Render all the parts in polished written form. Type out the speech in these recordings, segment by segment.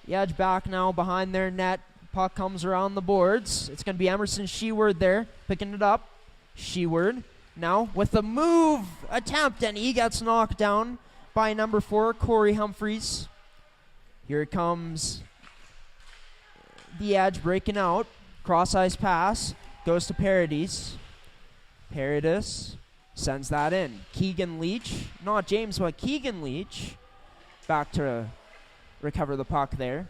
The Edge back now behind their net. Puck comes around the boards. It's going to be Emerson Sheward there picking it up. Sheward now with a move attempt, and he gets knocked down by number 4, Corey Humphreys. Here comes the Edge breaking out. Cross-ice pass goes to Paradis. Paradis sends that in. Keegan Leach, not James, but Keegan Leach back to recover the puck there.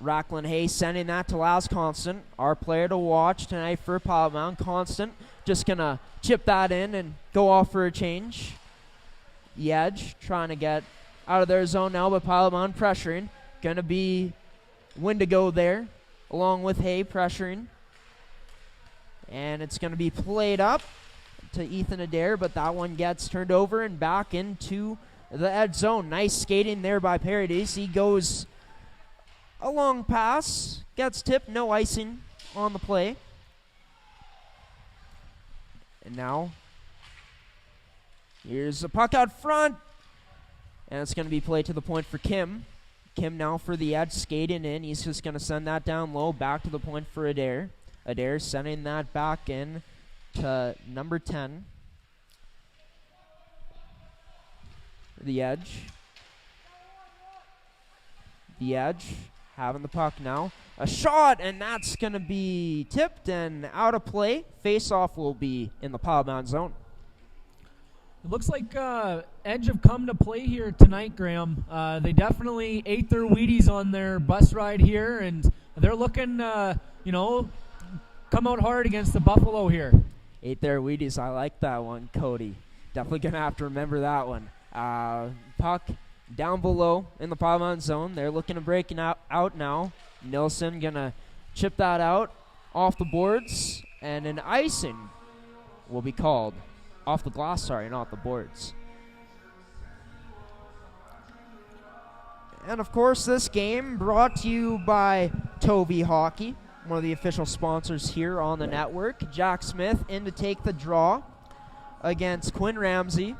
Racklin Hayes sending that to Laz Constant, our player to watch tonight for Pilot Mound. Constant just going to chip that in and go off for a change. The Edge trying to get out of their zone now, but Pilot Mound pressuring. Going to be Wendigo there, along with Hay pressuring. And it's going to be played up to Ethan Adair, but that one gets turned over and back into the Edge zone. Nice skating there by Paradis. He goes a long pass, gets tipped, no icing on the play. And now, here's a puck out front. And it's going to be played to the point for Kim. Kim now for the Edge, skating in. He's just going to send that down low, back to the point for Adair. Adair sending that back in to number 10. The Edge. The Edge having the puck now. A shot, and that's going to be tipped and out of play. Face-off will be in the Pilot Mound zone. It looks like Edge have come to play here tonight, Graham. They definitely ate their Wheaties on their bus ride here, and they're looking, come out hard against the Buffalo here. Ate their Wheaties. I like that one, Cody. Definitely going to have to remember that one. Puck down below in the Pilot Mound zone. They're looking to break out now. Nilsson going to chip that out off the boards, and an icing will be called. Off the glass, sorry, not the boards. And, of course, this game brought to you by Tovey Hockey, one of the official sponsors here on the network. Jack Smith in to take the draw against Quinn Ramsey.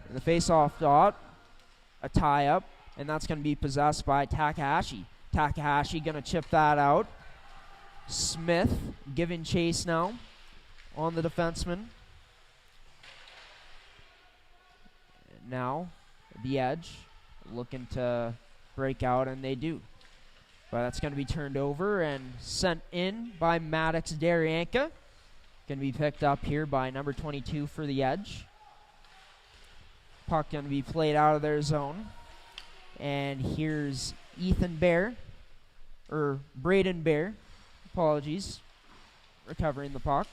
In the face-off dot, a tie-up, and that's going to be possessed by Takahashi. Takahashi going to chip that out. Smith giving chase now on the defenseman. Now, the Edge looking to break out, and they do. But that's going to be turned over and sent in by Maddox Darianka. Going to be picked up here by number 22 for the Edge. Puck going to be played out of their zone. And here's Ethan Bear, or Braden Bear, apologies, recovering the puck.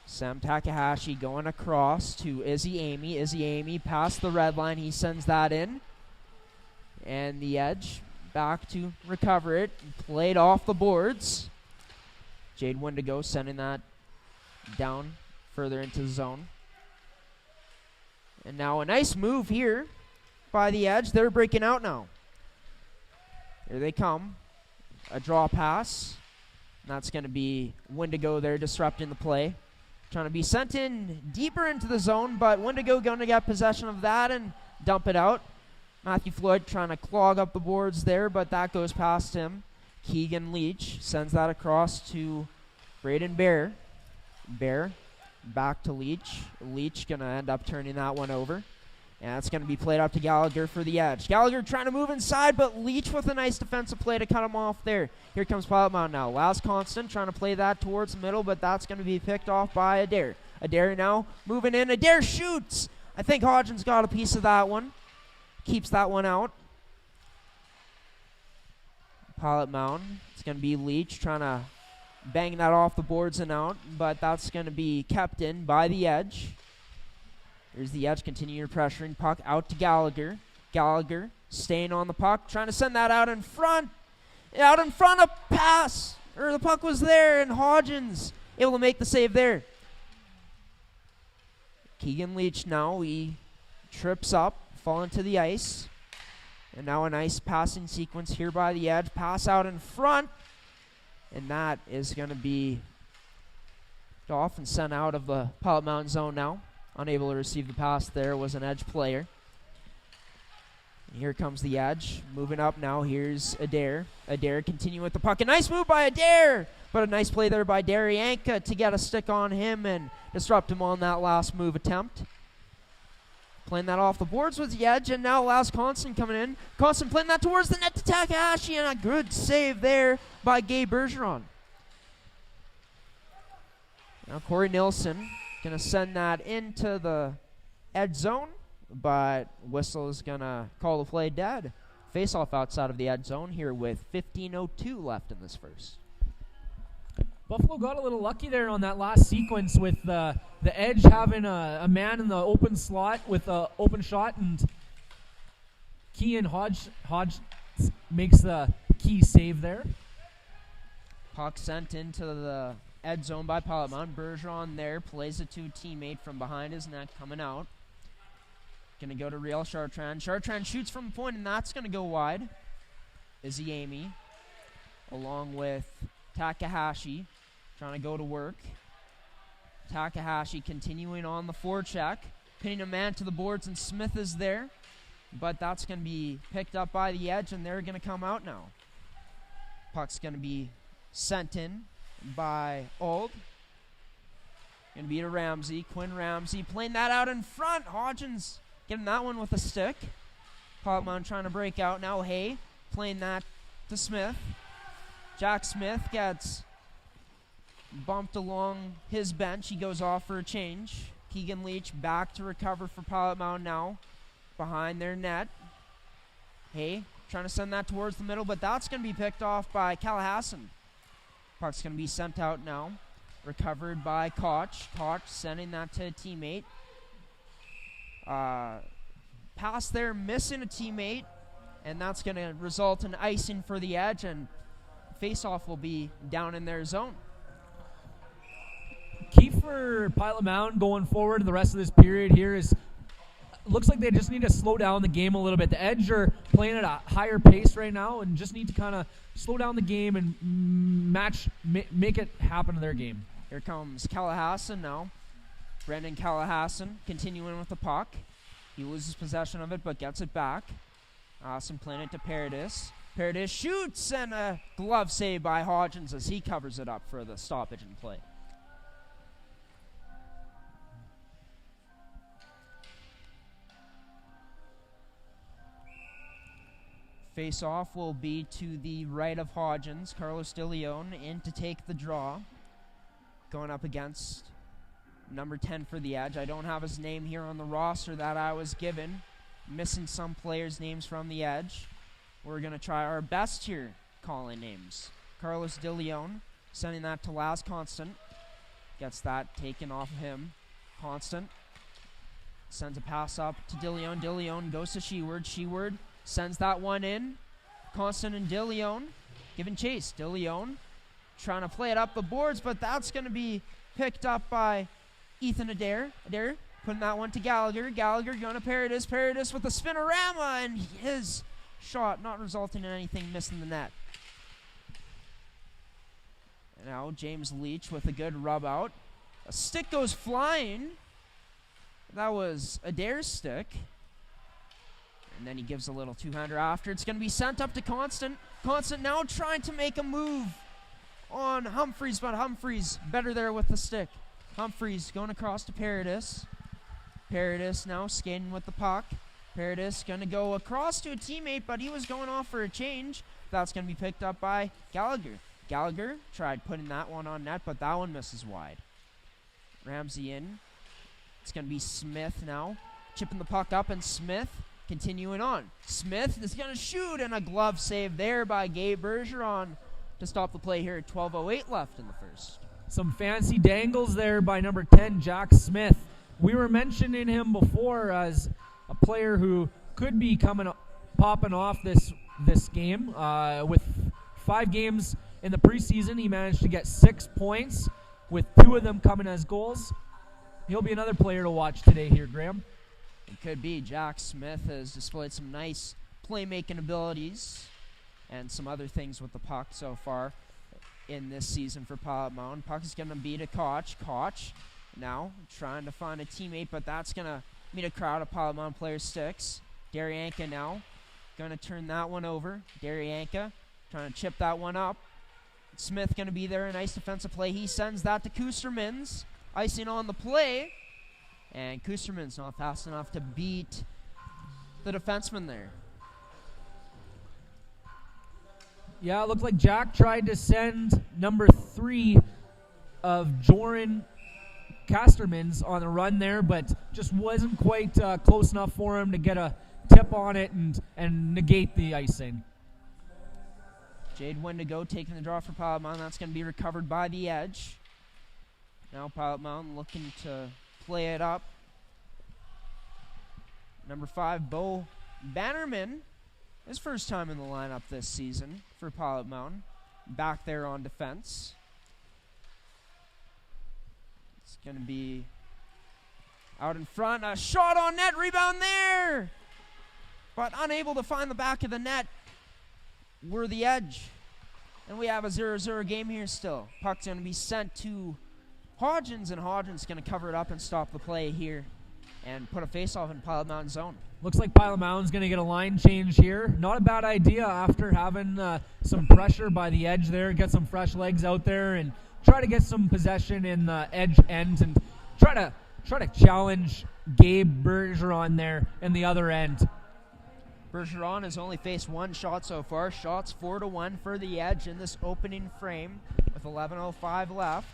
Sam Takahashi going across to Izzy Amy. Izzy Amy past the red line. He sends that in. And the Edge back to recover it. Played off the boards. Jade Wendigo sending that down further into the zone. And now a nice move here by the Edge. They're breaking out now. Here they come. A draw pass. And that's going to be Wendigo there disrupting the play. Trying to be sent in deeper into the zone, but Wendigo going to get possession of that and dump it out. Matthew Floyd trying to clog up the boards there, but that goes past him. Keegan Leach sends that across to Braden Bear. Bear back to Leach. Leach going to end up turning that one over. And that's going to be played up to Gallagher for the Edge. Gallagher trying to move inside, but Leach with a nice defensive play to cut him off there. Here comes Pilot Mound now. Laz Constant trying to play that towards the middle, but that's going to be picked off by Adair. Adair now moving in. Adair shoots. I think Hodgins got a piece of that one. Keeps that one out. Pilot Mound. It's going to be Leach trying to bang that off the boards and out, but that's going to be kept in by the Edge. Here's the Edge continuing pressuring. Puck out to Gallagher. Gallagher staying on the puck, trying to send that out in front. Out in front, a pass. Or the puck was there, and Hodgins able to make the save there. Keegan Leach now, he trips up, falling to the ice. And now a nice passing sequence here by the Edge. Pass out in front. And that is going to be off and sent out of the Pilot Mound zone now. Unable to receive the pass there was an Edge player. Here comes the Edge. Moving up now. Here's Adair. Adair continuing with the puck. A nice move by Adair. But a nice play there by Daryanka to get a stick on him and disrupt him on that last move attempt. Playing that off the boards with the Edge, and now Laz Constant coming in. Constant playing that towards the net to Takahashi, and a good save there by Gabe Bergeron. Now Corey Nilsson going to send that into the Edge zone, but Whistle is going to call the play dead. Face-off outside of the Edge zone here with 15:02 left in this first. Buffalo got a little lucky there on that last sequence with the Edge having a man in the open slot with an open shot, and Kean Hodge makes the key save there. Puck sent into the Edge zone by Pilot Mound. Bergeron there plays it to a teammate from behind his net coming out. Going to go to Real Chartrand. Chartrand shoots from the point, and that's going to go wide. Izzy Amy along with Takahashi trying to go to work. Takahashi continuing on the forecheck, pinning a man to the boards, and Smith is there. But that's going to be picked up by the Edge, and they're going to come out now. Puck's going to be sent in by Auld. Going to be to Ramsey. Quinn Ramsey playing that out in front. Hodgins getting that one with a stick. Pilotman trying to break out. Now Hay playing that to Smith. Jack Smith gets bumped along his bench. He goes off for a change. Keegan Leach back to recover for Pilot Mound now. Behind their net. Hay trying to send that towards the middle, but that's going to be picked off by Callahassan. Puck's going to be sent out now. Recovered by Koch. Koch sending that to a teammate. Pass there, missing a teammate, and that's going to result in icing for the Edge, and face-off will be down in their zone. Key for Pilot Mound going forward the rest of this period here is looks like they just need to slow down the game a little bit. The Edge are playing at a higher pace right now and just need to kind of slow down the game and make it happen in their game. Here comes Callahassan now. Brendan Callahassan continuing with the puck. He loses possession of it but gets it back. Awesome playing it to Paradis. Paradis shoots, and a glove save by Hodgins as he covers it up for the stoppage in play. Face-off will be to the right of Hodgins. Carlos De Leon in to take the draw. Going up against number 10 for the Edge. I don't have his name here on the roster that I was given. Missing some players' names from the Edge. We're going to try our best here calling names. Carlos De Leon sending that to Laz Constant. Gets that taken off of him. Constant sends a pass up to De Leon. De Leon goes to Sheward. Sheward sends that one in. Constant and De Leon giving chase. De Leon trying to play it up the boards, but that's going to be picked up by Ethan Adair. Adair putting that one to Gallagher. Gallagher going to Paradis. Paradis with a spinorama, and his shot not resulting in anything, missing the net. And now James Leach with a good rub out. A stick goes flying. That was Adair's stick. And then he gives a little two-hander after. It's going to be sent up to Constant. Constant now trying to make a move on Humphreys, but Humphreys better there with the stick. Humphreys going across to Paradis. Paradis now skating with the puck. Paradis going to go across to a teammate, but he was going off for a change. That's going to be picked up by Gallagher. Gallagher tried putting that one on net, but that one misses wide. Ramsey in. It's going to be Smith now. Chipping the puck up, and Smith continuing on. Smith is going to shoot, and a glove save there by Gabe Bergeron to stop the play here at 12:08 left in the first. Some fancy dangles there by number 10, Jack Smith. We were mentioning him before as a player who could be popping off this game. With 5 games in the preseason, he managed to get 6 points, with 2 of them coming as goals. He'll be another player to watch today here, Graham. It could be. Jack Smith has displayed some nice playmaking abilities and some other things with the puck so far in this season for Pilot Mound. Puck is going to be to Koch. Koch now trying to find a teammate, but that's going to meet a crowd of Pilot Mound players' sticks. Daryanka now going to turn that one over. Daryanka trying to chip that one up. Smith going to be there. A nice defensive play. He sends that to Kustermans. Icing on the play. And Kusterman's not fast enough to beat the defenseman there. Yeah, it looked like Jack tried to send number 3 of Joran Castermans on the run there, but just wasn't quite close enough for him to get a tip on it and negate the icing. Jade Wendigo taking the draw for Pilot Mountain. That's going to be recovered by the edge. Now Pilot Mountain looking to play it up. Number 5, Bo Bannerman. His first time in the lineup this season for Pilot Mountain. Back there on defense. It's going to be out in front. A shot on net. Rebound there. But unable to find the back of the net. We're the edge. And we have a 0-0 game here still. Puck's going to be sent to Hodgins, and Hodgins going to cover it up and stop the play here and put a face-off in Pilot Mountain zone. Looks like Pilot Mountain's going to get a line change here. Not a bad idea after having some pressure by the edge there. Get some fresh legs out there and try to get some possession in the edge end and try to challenge Gabe Bergeron there in the other end. Bergeron has only faced one shot so far. Shots 4-1 for the edge in this opening frame with 11:05 left.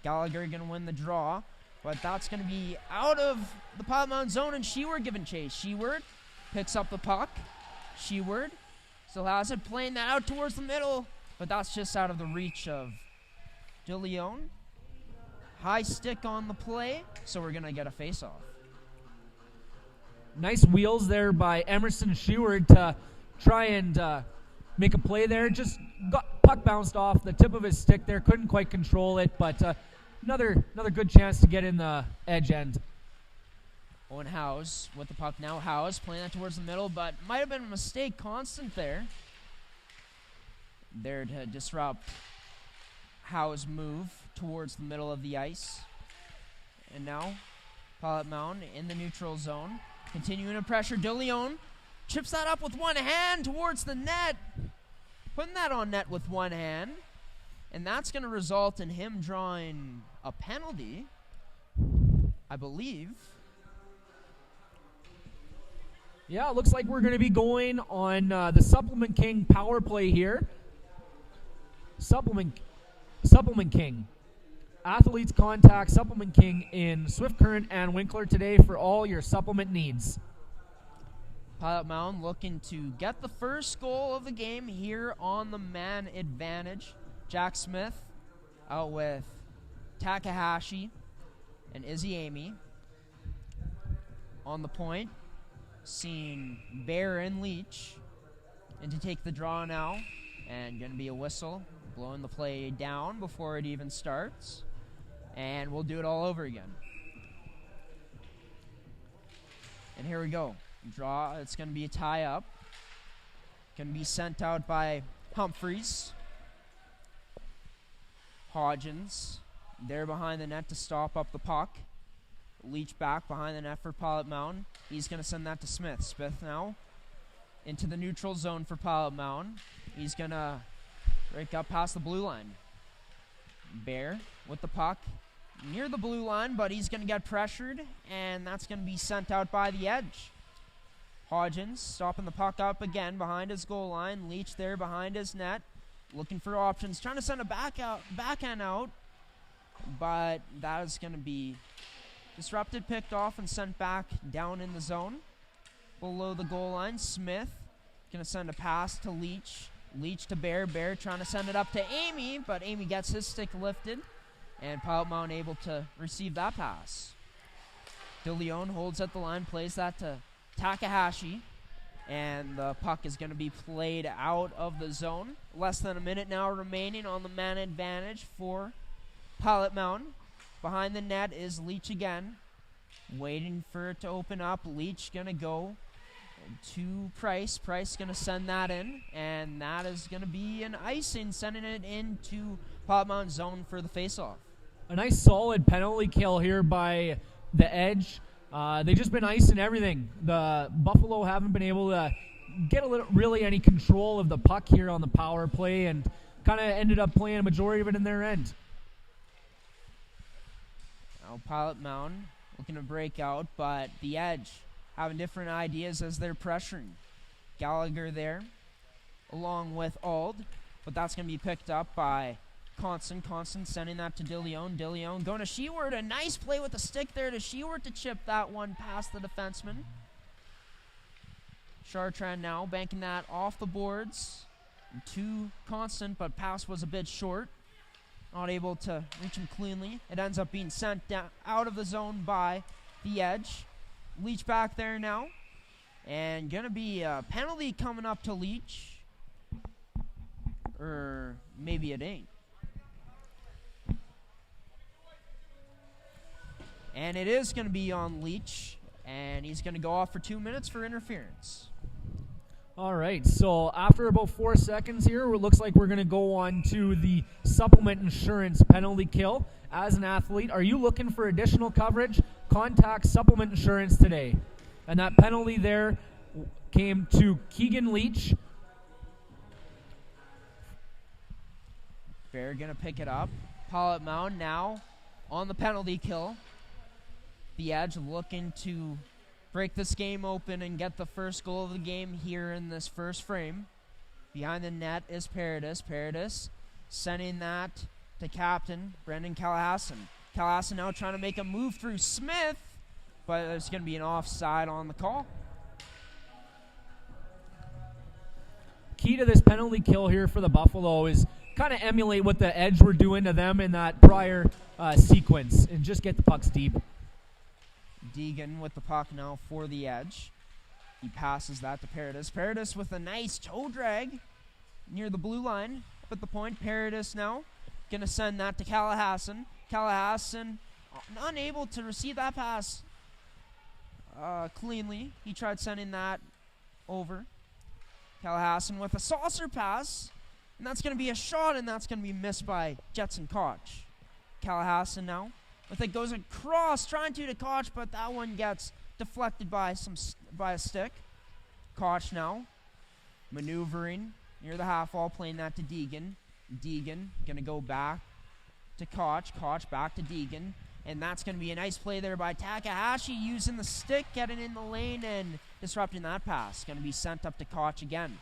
Gallagher going to win the draw, but that's going to be out of the Pilot Mountain zone, and Sheward giving chase. Sheward picks up the puck. Sheward still has it, playing that out towards the middle, but that's just out of the reach of De Leon. High stick on the play, so we're going to get a face-off. Nice wheels there by Emerson Sheward to try and make a play there. Just got puck bounced off the tip of his stick there. Couldn't quite control it, but another good chance to get in the edge end. Owen Howes with the puck now. Howes playing that towards the middle, but might have been a mistake. Constant there. There to disrupt Howes' move towards the middle of the ice. And now Pilot Mountain in the neutral zone. Continuing to pressure. De Leon chips that up with one hand towards the net. Putting that on net with one hand. And that's going to result in him drawing a penalty, I believe. Yeah, it looks like we're going to be going on the Supplement King power play here. Supplement King. Athletes contact Supplement King in Swift Current and Winkler today for all your supplement needs. Pilot Mountain looking to get the first goal of the game here on the man advantage. Jack Smith out with Takahashi and Izzy Amy on the point. Seeing Bear and Leach. And to take the draw now. And going to be a whistle. Blowing the play down before it even starts. And we'll do it all over again. And here we go. Draw. It's going to be a tie-up. Going to be sent out by Humphreys. Hodgins. There behind the net to stop up the puck. Leach back behind the net for Pilot Mountain. He's going to send that to Smith. Smith now into the neutral zone for Pilot Mountain. He's going to break up past the blue line. Bear with the puck near the blue line, but he's going to get pressured, and that's going to be sent out by the edge. Hodgins stopping the puck up again behind his goal line. Leach there behind his net, looking for options, trying to send a backhand out, but that is going to be disrupted, picked off, and sent back down in the zone. Below the goal line, Smith going to send a pass to Leach. Leach to Bear. Bear trying to send it up to Amy, but Amy gets his stick lifted, and Pilot Mountain able to receive that pass. De Leon holds at the line, plays that to Takahashi, and the puck is going to be played out of the zone. Less than a minute now remaining on the man advantage for Pilot Mountain. Behind the net is Leach again, waiting for it to open up. Leach going to go to Price. Price going to send that in, and that is going to be an icing, sending it into Pilot Mountain zone for the faceoff. A nice solid penalty kill here by the Edge. They've just been icing everything. The Buffalo haven't been able to get really any control of the puck here on the power play, and kind of ended up playing a majority of it in their end. Now Pilot Mound looking to break out, but the Edge having different ideas as they're pressuring. Gallagher there, along with Ald, but that's going to be picked up by Constant. Constant sending that to DeLeon. DeLeon going to Sheward. A nice play with the stick there to Sheward to chip that one past the defenseman. Chartrand now banking that off the boards to Constant, but pass was a bit short. Not able to reach him cleanly. It ends up being sent down out of the zone by the Edge. Leach back there now. And going to be a penalty coming up to Leach. Or maybe it ain't. And it is going to be on Leach. And he's going to go off for 2 minutes for interference. All right, so after about 4 seconds here, it looks like we're going to go on to the supplement insurance penalty kill. As an athlete, are you looking for additional coverage? Contact supplement insurance today. And that penalty there came to Keegan Leach. Bear going to pick it up. Pilot Mound now on the penalty kill. The Edge looking to break this game open and get the first goal of the game here in this first frame. Behind the net is Paradis. Paradis sending that to captain Brendan Callahassan. Callahassan now trying to make a move through Smith, but there's going to be an offside on the call. Key to this penalty kill here for the Buffalo is kind of emulate what the Edge were doing to them in that prior sequence and just get the pucks deep. Deegan with the puck now for the Edge. He passes that to Paradis. Paradis with a nice toe drag near the blue line. Up at the point, Paradis now going to send that to Callahassan. Callahassan unable to receive that pass cleanly. He tried sending that over. Callahassan with a saucer pass. And that's going to be a shot, and that's going to be missed by Jetson Koch. Callahassan now. With it goes across, trying to Koch, but that one gets deflected by a stick. Koch now maneuvering near the half wall, playing that to Deegan. Deegan going to go back to Koch. Koch back to Deegan. And that's going to be a nice play there by Takahashi, using the stick, getting in the lane and disrupting that pass. Going to be sent up to Koch again.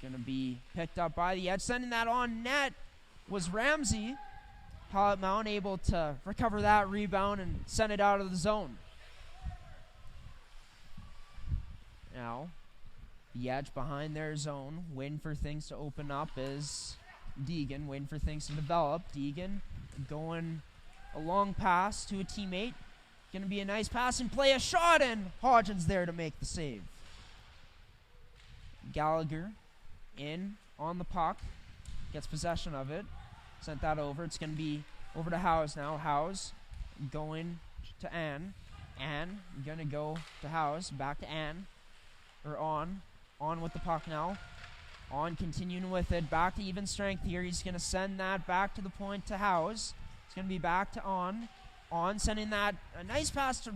Going to be picked up by the Edge. Sending that on net was Ramsey. Pilot Mound able to recover that rebound and send it out of the zone. Now, the Edge behind their zone, waiting for things to open up, is Deegan, waiting for things to develop. Deegan going a long pass to a teammate. Going to be a nice pass and play, a shot, and Hodgins there to make the save. Gallagher in on the puck, gets possession of it. Sent that over. It's going to be over to Howes now. Howes going to Ann. Ann going to go to Howes. Back to Ann. Or On. On with the puck now. On continuing with it. Back to even strength here. He's going to send that back to the point to Howes. It's going to be back to On. On sending that. A nice pass to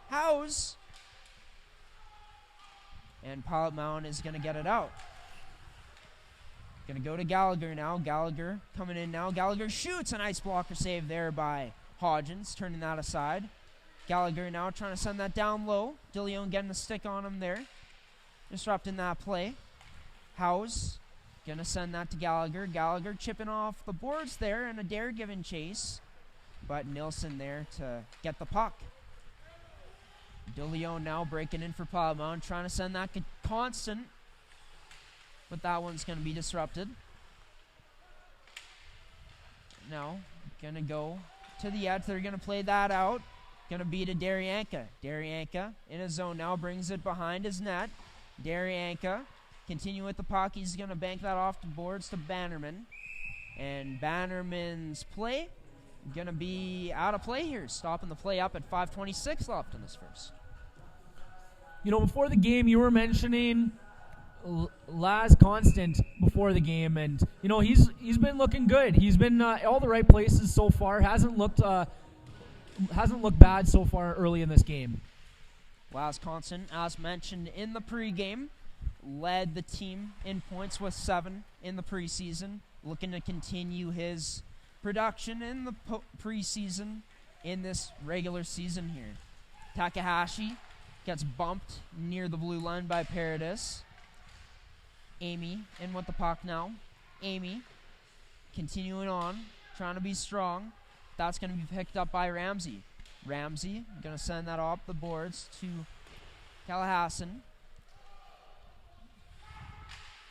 Howes. And Pilot Mound is going to get it out. Going to go to Gallagher now. Gallagher coming in now. Gallagher shoots. A nice blocker save there by Hodgins, turning that aside. Gallagher now trying to send that down low. DeLeon getting a stick on him there, disrupting that play. Howes going to send that to Gallagher. Gallagher chipping off the boards there in a dare-given chase, but Nilsson there to get the puck. DeLeon now breaking in for Pilot, trying to send that Constant, but that one's going to be disrupted. Now, going to go to the Edge. They're going to play that out. Going to be to Daryanka. Daryanka in his zone now, brings it behind his net. Daryanka continue with the puck. He's going to bank that off the boards to Bannerman. And Bannerman's play going to be out of play here. Stopping the play up at 5:26 left in this first. You know, before the game, you were mentioning Laz Constant before the game, and you know he's been looking good. He's been all the right places so far. Hasn't looked bad so far early in this game. Wisconsin, as mentioned in the pregame, led the team in points with 7 in the preseason, looking to continue his production in the preseason in this regular season here. Takahashi gets bumped near the blue line by Paradis. Amy in with the puck now. Amy continuing on, trying to be strong. That's going to be picked up by Ramsey. Ramsey going to send that off the boards to Callahasson.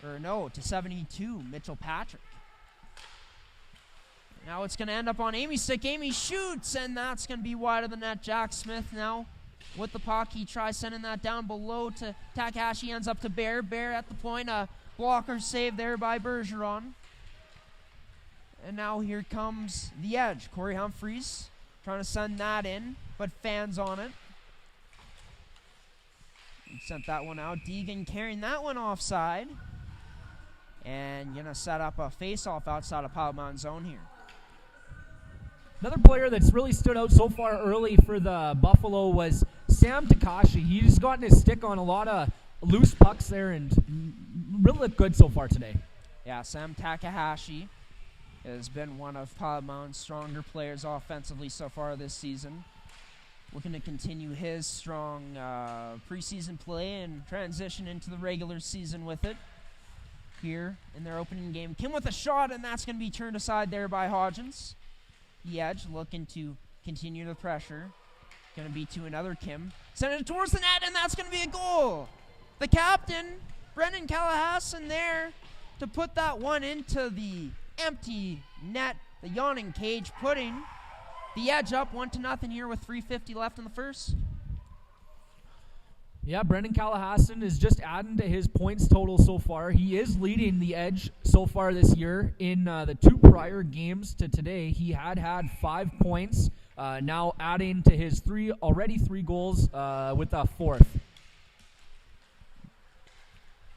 Or no, to 72, Mitchell Patrick. Now it's going to end up on Amy's stick. Amy shoots, and that's going to be wide of the net. Jack Smith now with the puck. He tries sending that down below to Takahashi. Ends up to Bear. Bear at the point. A blocker save there by Bergeron. And now here comes the edge. Corey Humphreys trying to send that in, but fans on it. He sent that one out. Deegan carrying that one offside. And going to set up a face-off outside of Pilot Mountain zone here. Another player that's really stood out so far early for the Buffalo was Sam Takashi. He just gotten his stick on a lot of loose pucks there and really looked good so far today. Yeah, Sam Takahashi has been one of Pilot Mountain's stronger players offensively so far this season. Looking to continue his strong preseason play and transition into the regular season with it. Here in their opening game. Kim with a shot, and that's going to be turned aside there by Hodgins. The edge looking to continue the pressure. Going to be to another Kim. Send it towards the net, and that's going to be a goal. The captain, Brendan Callahasson, there to put that one into the empty net, the yawning cage, putting the edge up 1-0 here with 3:50 left in the first. Yeah, Brendan Callahasson is just adding to his points total so far. He is leading the edge so far this year. In the 2 prior games to today, he had 5 points, now adding to his already 3 goals with a 4th.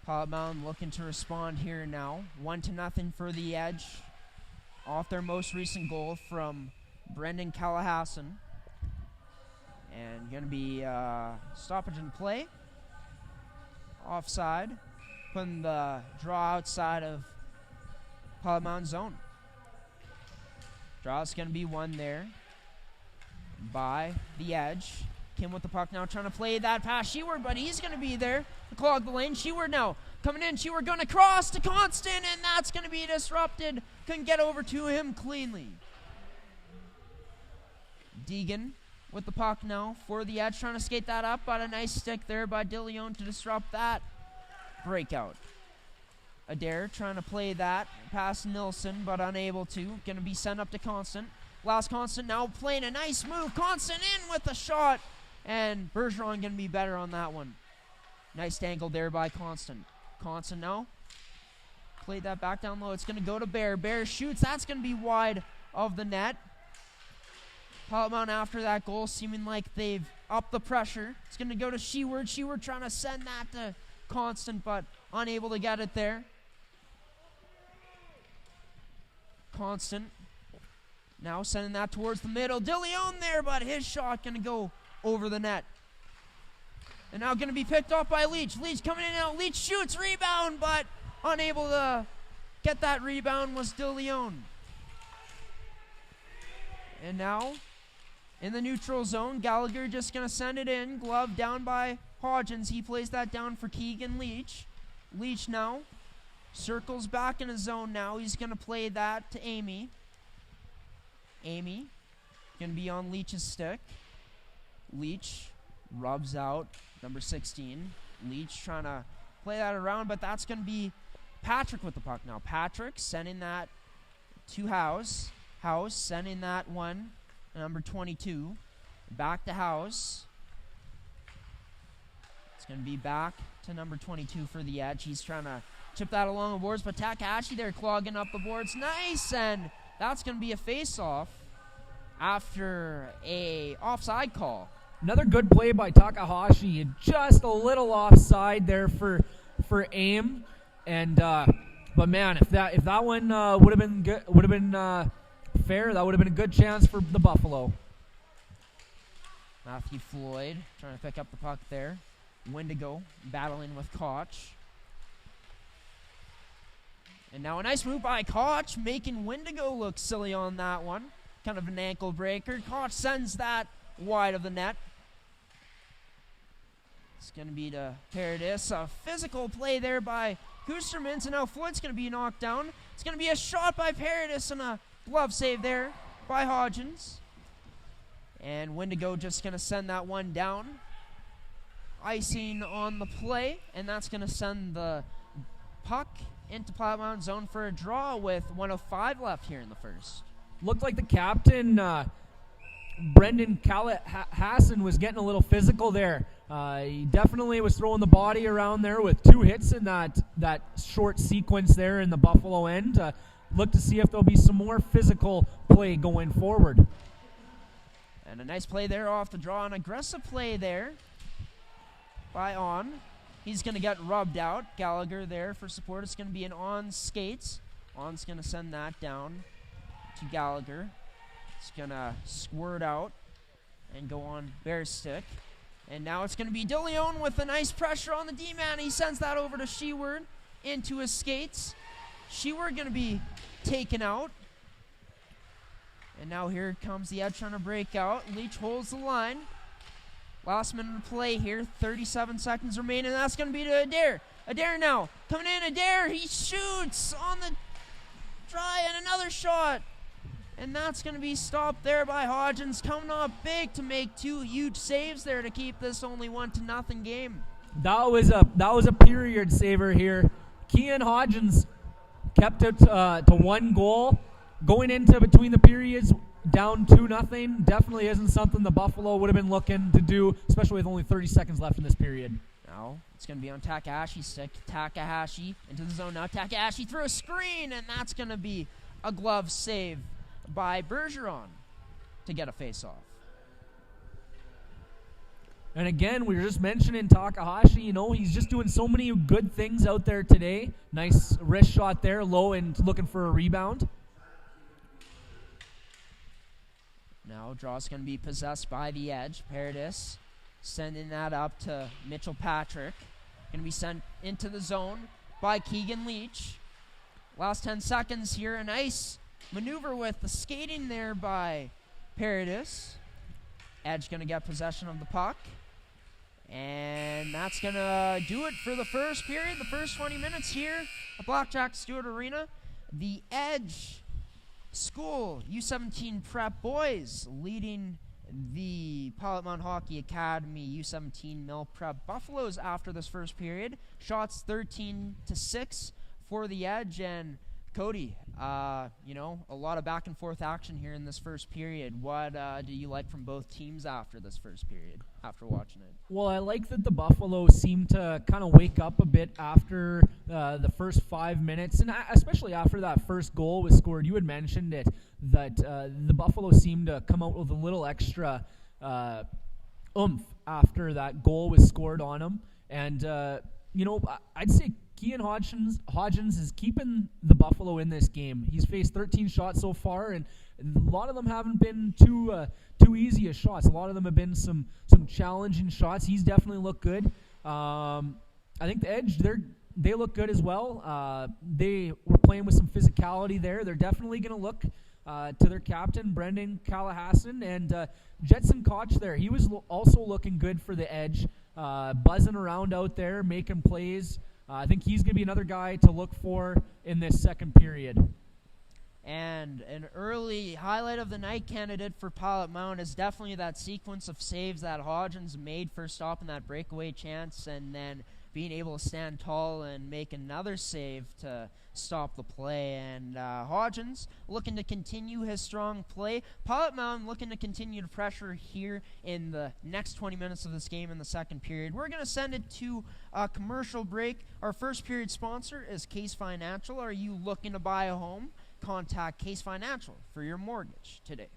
Pilot Mountain looking to respond here now. 1-0 for the edge off their most recent goal from Brendan Callahasson. And going to be stoppage in play. Offside. Putting the draw outside of Pilot Mountain zone. Draw is going to be won there by the edge. Kim with the puck now trying to play that pass. Sheward, but he's going to be there to clog the lane. Sheward now coming in. Sheward going to cross to Constant, and that's going to be disrupted. Couldn't get over to him cleanly. Deegan with the puck now for the edge, trying to skate that up, but a nice stick there by DeLeon to disrupt that breakout. Adair trying to play that past Nilsson, but unable to. Going to be sent up to Constant. Last Constant now playing a nice move. Constant in with a shot, and Bergeron going to be better on that one. Nice angle there by Constant. Constant now played that back down low. It's going to go to Bear. Bear shoots. That's going to be wide of the net. Pilot Mountain after that goal, seeming like they've upped the pressure. It's going to go to Sheward. Sheward trying to send that to Constant, but unable to get it there. Constant now sending that towards the middle. DeLeon there, but his shot going to go over the net. And now going to be picked off by Leach. Leach coming in now. Leach shoots, rebound, but unable to get that rebound was DeLeon. And now in the neutral zone, Gallagher just going to send it in. Glove down by Hodgins. He plays that down for Keegan Leach. Leach now circles back in his zone now. He's going to play that to Amy. Amy going to be on Leach's stick. Leach rubs out number 16. Leach trying to play that around, but that's going to be Patrick with the puck now. Patrick sending that to House. House sending that one, number 22, back to House. It's going to be back to number 22 for the edge. He's trying to chip that along the boards, but Takahashi there clogging up the boards. Nice, and that's going to be a face-off after a offside call. Another good play by Takahashi, and just a little offside there for aim. And but man, if that one would have been good, fair, that would have been a good chance for the Buffalo. Matthew Floyd trying to pick up the puck there. Wendigo battling with Koch. And now a nice move by Koch, making Wendigo look silly on that one. Kind of an ankle breaker. Koch sends that wide of the net. It's going to be to Paradis. A physical play there by Goostermans, and now Floyd's going to be knocked down. It's going to be a shot by Paradis and a glove save there by Hodgins. And Wendigo just going to send that one down. Icing on the play, and that's going to send the puck into Platte Mountain zone for a draw with 1:05 left here in the first. Looked like the captain, Brendan Hassan, was getting a little physical there. He definitely was throwing the body around there with 2 hits in that short sequence there in the Buffalo end. Look to see if there'll be some more physical play going forward. And a nice play there off the draw, an aggressive play there by On. He's going to get rubbed out. Gallagher there for support. It's going to be an On skates. On's going to send that down to Gallagher. It's going to squirt out and go on Bear stick. And now it's going to be DeLeon with a nice pressure on the D-man. He sends that over to Sheward into his skates. Sheward going to be taken out. And now here comes the Edge trying to break out. Leach holds the line. Last minute of play here. 37 seconds remaining. That's going to be to Adair. Adair now coming in. Adair, he shoots on the try and another shot. And that's going to be stopped there by Hodgins, coming up big to make 2 huge saves there to keep this only 1-0 game. That was a period saver here. Kean Hodgins kept it to 1 goal. Going into between the periods, down 2-0, definitely isn't something the Buffalo would have been looking to do, especially with only 30 seconds left in this period. Now it's going to be on Takahashi's stick. Takahashi into the zone now. Takahashi through a screen, and that's going to be a glove save by Bergeron to get a face-off. And again, we were just mentioning Takahashi. He's just doing so many good things out there today. Nice wrist shot there, low and looking for a rebound. Now draw's going to be possessed by the Edge. Paradis sending that up to Mitchell Patrick. Going to be sent into the zone by Keegan Leach. Last 10 seconds here. A nice maneuver with the skating there by Paradis. Edge going to get possession of the puck. And that's going to do it for the first period, the first 20 minutes here at Blackjack Stewart Arena. The Edge School U17 Prep boys leading the Pilot Mountain Hockey Academy U17 Mill Prep Buffaloes after this first period. Shots 13-6 for the Edge. And Cody, a lot of back and forth action here in this first period. What do you like from both teams after this first period, after watching it? Well, I like that the Buffalo seemed to kind of wake up a bit after the first 5 minutes, and especially after that first goal was scored. You had mentioned it, that the Buffalo seemed to come out with a little extra oomph after that goal was scored on them. And, I'd say Kean Hodgins is keeping the Buffalo in this game. He's faced 13 shots so far, and a lot of them haven't been too easy as shots. A lot of them have been some challenging shots. He's definitely looked good. I think the Edge, they look good as well. They were playing with some physicality there. They're definitely going to look to their captain, Brendan Callahassan, and Jetson Koch there. He was also looking good for the Edge, buzzing around out there, making plays. I think he's going to be another guy to look for in this second period. And an early highlight of the night candidate for Pilot Mound is definitely that sequence of saves that Hodgins made first stopping that breakaway chance, and then being able to stand tall and make another save to stop the play. And Hodgins looking to continue his strong play. Pilot Mound looking to continue to pressure here in the next 20 minutes of this game in the second period. We're going to send it to a commercial break. Our first period sponsor is Case Financial. Are you looking to buy a home? Contact Case Financial for your mortgage today.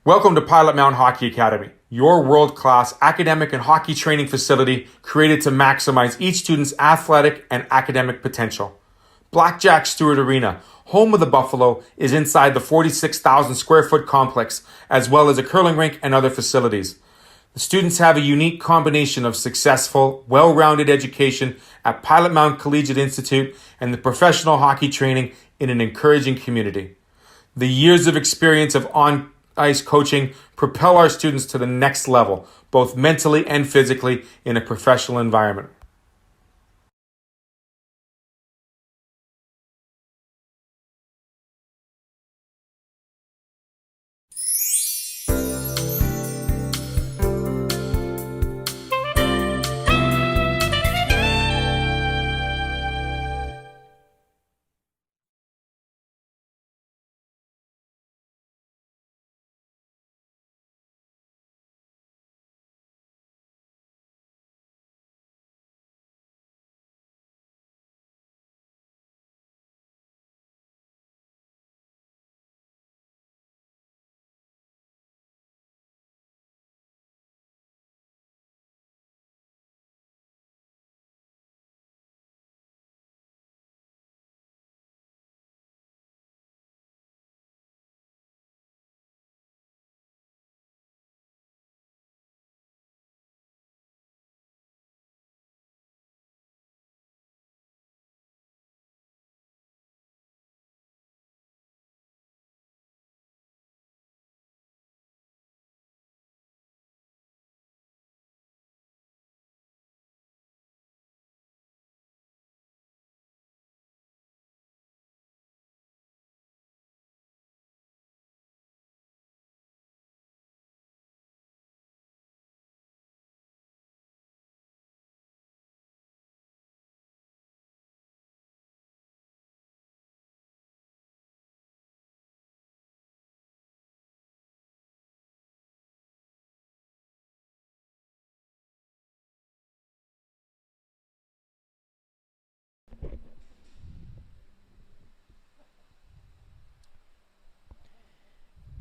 Welcome to Pilot Mound Hockey Academy, your world-class academic and hockey training facility created to maximize each student's athletic and academic potential. Blackjack Stewart Arena, home of the Buffalo, is inside the 46,000 square foot complex, as well as a curling rink and other facilities. The students have a unique combination of successful, well-rounded education at Pilot Mound Collegiate Institute and the professional hockey training in an encouraging community. The years of experience of on-ice coaching propel our students to the next level, both mentally and physically, in a professional environment.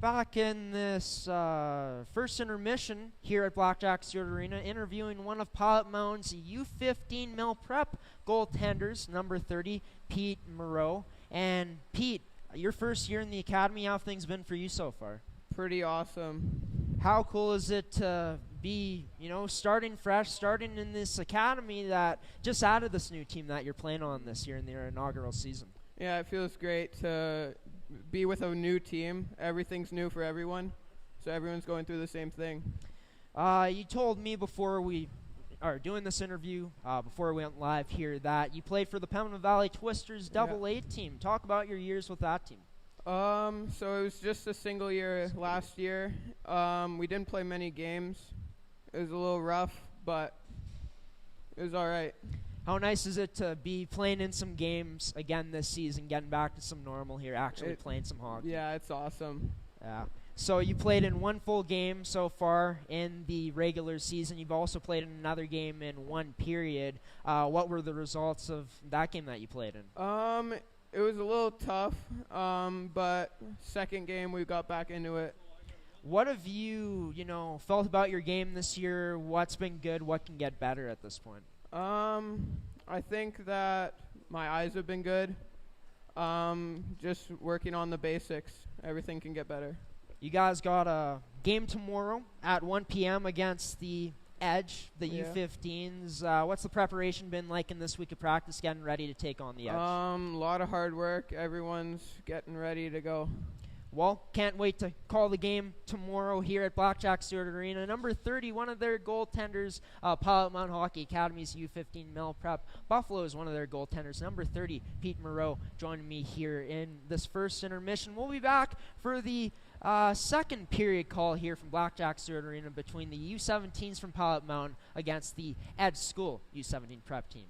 Back in this first intermission here at Blackjack Stewart Arena, interviewing one of Pilot Mound's U15 Mill Prep goaltenders, number 30, Pete Moreau. And Pete, your first year in the academy, how have things been for you so far? Pretty awesome. How cool is it to be, starting fresh, starting in this academy that just added this new team that you're playing on this year in their inaugural season? Yeah, it feels great to be with a new team. Everything's new for everyone, so everyone's going through the same thing. You told me before we are doing this interview, before we went live here, that you played for the Pembina Valley Twisters Double-A team. Talk about your years with that team. So it was just a single year last year. We didn't play many games. It was a little rough, but it was all right. How nice is it to be playing in some games again this season, getting back to some normal here, actually playing some hockey? Yeah, it's awesome. Yeah. So you played in one full game so far in the regular season. You've also played in another game in one period. What were the results of that game that you played in? It was a little tough, but second game we got back into it. What have you, felt about your game this year? What's been good? What can get better at this point? I think that my eyes have been good. Just working on the basics. Everything can get better. You guys got a game tomorrow at 1 p.m. against the Edge, the U15s. What's the preparation been like in this week of practice, getting ready to take on the Edge? A lot of hard work. Everyone's getting ready to go. Well, can't wait to call the game tomorrow here at Blackjack Stewart Arena. Number 30, one of their goaltenders, Pilot Mound Hockey Academy's U15 Mill Prep. Buffalo is one of their goaltenders. Number 30, Pete Moreau, joining me here in this first intermission. We'll be back for the second period call here from Blackjack Stewart Arena between the U17s from Pilot Mound against the Edge School U17 Prep team.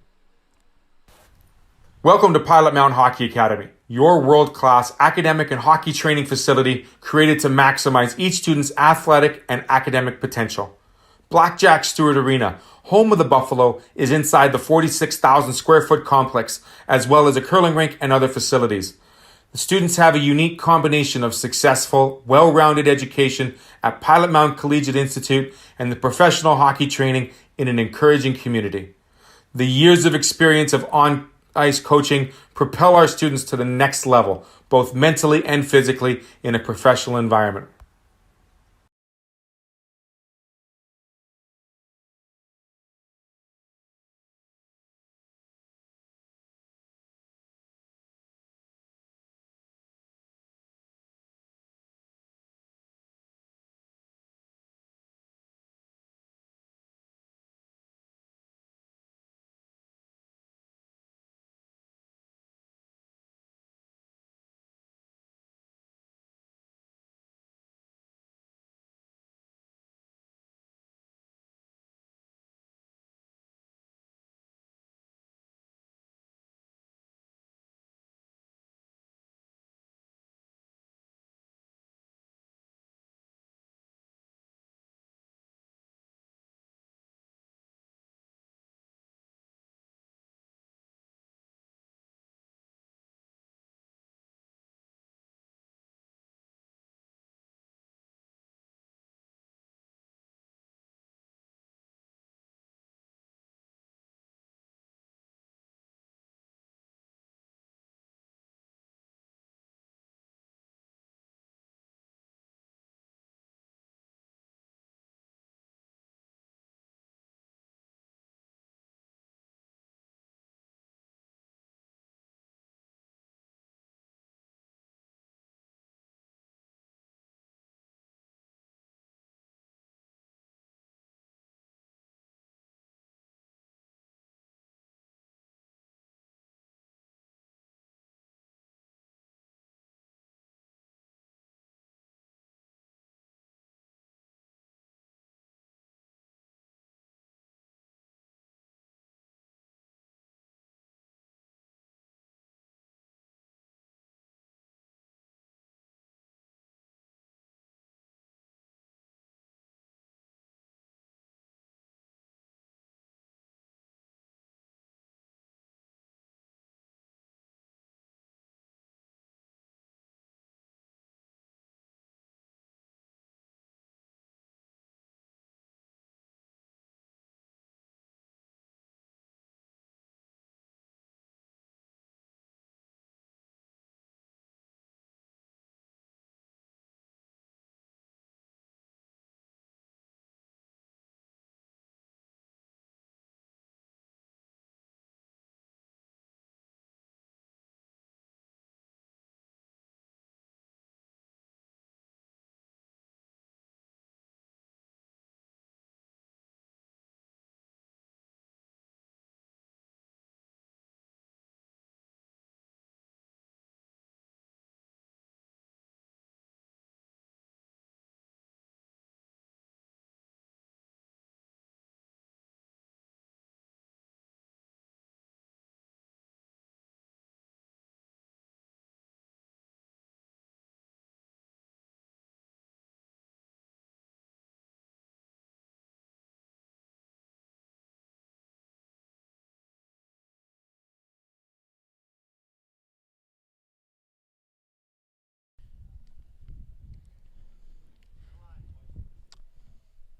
Welcome to Pilot Mound Hockey Academy, your world-class academic and hockey training facility created to maximize each student's athletic and academic potential. Blackjack Stewart Arena, home of the Buffalo, is inside the 46,000 square foot complex, as well as a curling rink and other facilities. The students have a unique combination of successful, well-rounded education at Pilot Mound Collegiate Institute and the professional hockey training in an encouraging community. The years of experience of on-ice coaching propel our students to the next level, both mentally and physically, in a professional environment.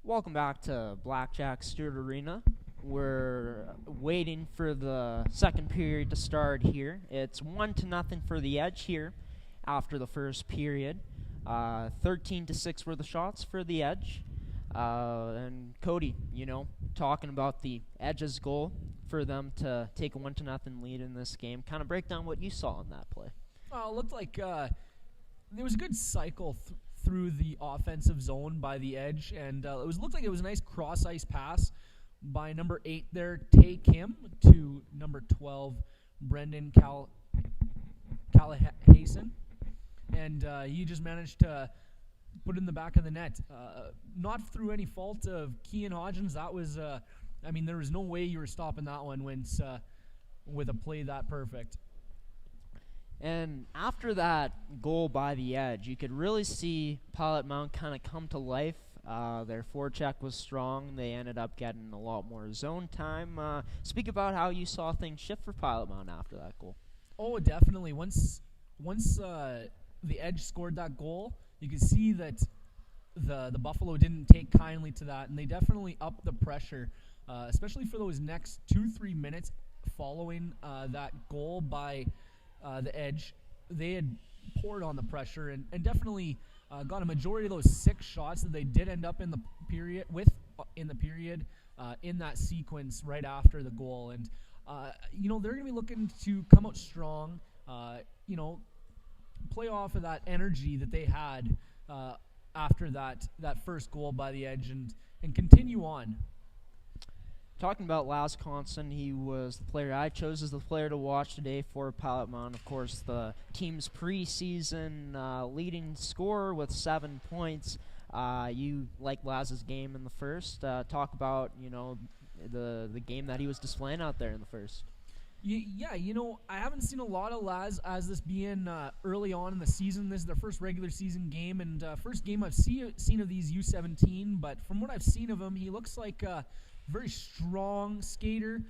Welcome back to Blackjack Stewart Arena. We're waiting for the second period to start here. It's 1-0 for the Edge here after the first period. 13-6 were the shots for the Edge. And Cody, talking about the Edge's goal for them to take a 1-0 lead in this game. Kind of break down what you saw in that play. It looked like there was a good cycle through the offensive zone by the Edge, and looked like it was a nice cross-ice pass by number 8 there, Tay Kim, to number 12, Brendan Callahason, and he just managed to put it in the back of the net. Not through any fault of Kean Hodgins. That was, there was no way you were stopping that one with a play that perfect. And after that goal by the Edge, you could really see Pilot Mound kind of come to life. Their forecheck was strong. They ended up getting a lot more zone time. Speak about how you saw things shift for Pilot Mound after that goal. Oh, definitely. Once once the Edge scored that goal, you could see that the Buffalo didn't take kindly to that, and they definitely upped the pressure, especially for those next 2-3 minutes following that goal by the Edge. They had poured on the pressure and definitely got a majority of those 6 shots that they did end up in the period in that sequence right after the goal. And they're going to be looking to come out strong, play off of that energy that they had after that first goal by the Edge and continue on. Talking about Laz Constant, he was the player I chose as the player to watch today for Pilot Mound. Of course, the team's preseason leading scorer with 7 points. You like Laz's game in the first. Talk about the game that he was displaying out there in the first. Yeah, I haven't seen a lot of Laz as this being early on in the season. This is their first regular season game and first game I've seen of these U17. But from what I've seen of him, he looks like very strong skater,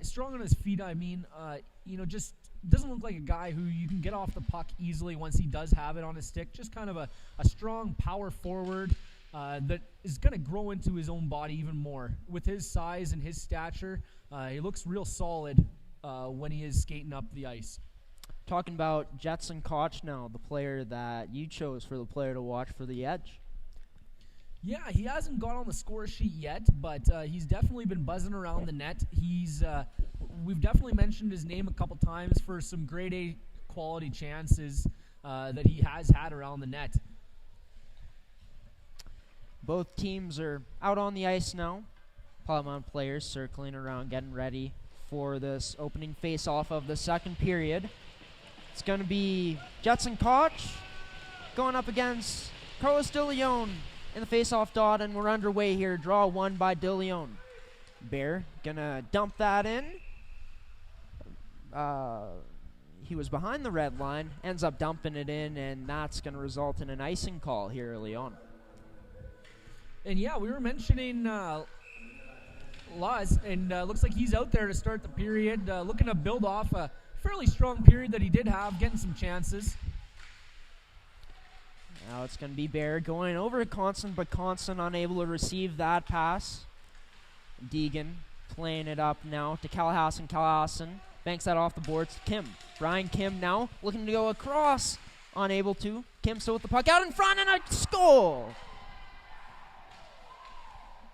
strong on his feet. Just doesn't look like a guy who you can get off the puck easily once he does have it on his stick. Just kind of a strong power forward that is going to grow into his own body even more. With his size and his stature, he looks real solid when he is skating up the ice. Talking about Jetson Koch now, the player that you chose for the player to watch for the Edge. Yeah, he hasn't got on the score sheet yet, but he's definitely been buzzing around the net. We've definitely mentioned his name a couple times for some grade A quality chances that he has had around the net. Both teams are out on the ice now. Pilot Mound players circling around, getting ready for this opening face-off of the second period. It's going to be Jetson Koch going up against Carlos De Leon in the face-off dot, and we're underway here. Draw 1 by De Leon. Bear gonna dump that in. He was behind the red line, ends up dumping it in, and that's gonna result in an icing call here early on. And yeah, we were mentioning Laz, and looks like he's out there to start the period, looking to build off a fairly strong period that he did have, getting some chances. Now it's going to be Bear going over to Constant, but Constant unable to receive that pass. Deegan playing it up now to Callahasson. Callahasson banks that off the boards. Kim. Brian Kim now looking to go across. Unable to. Kim still with the puck out in front and a goal!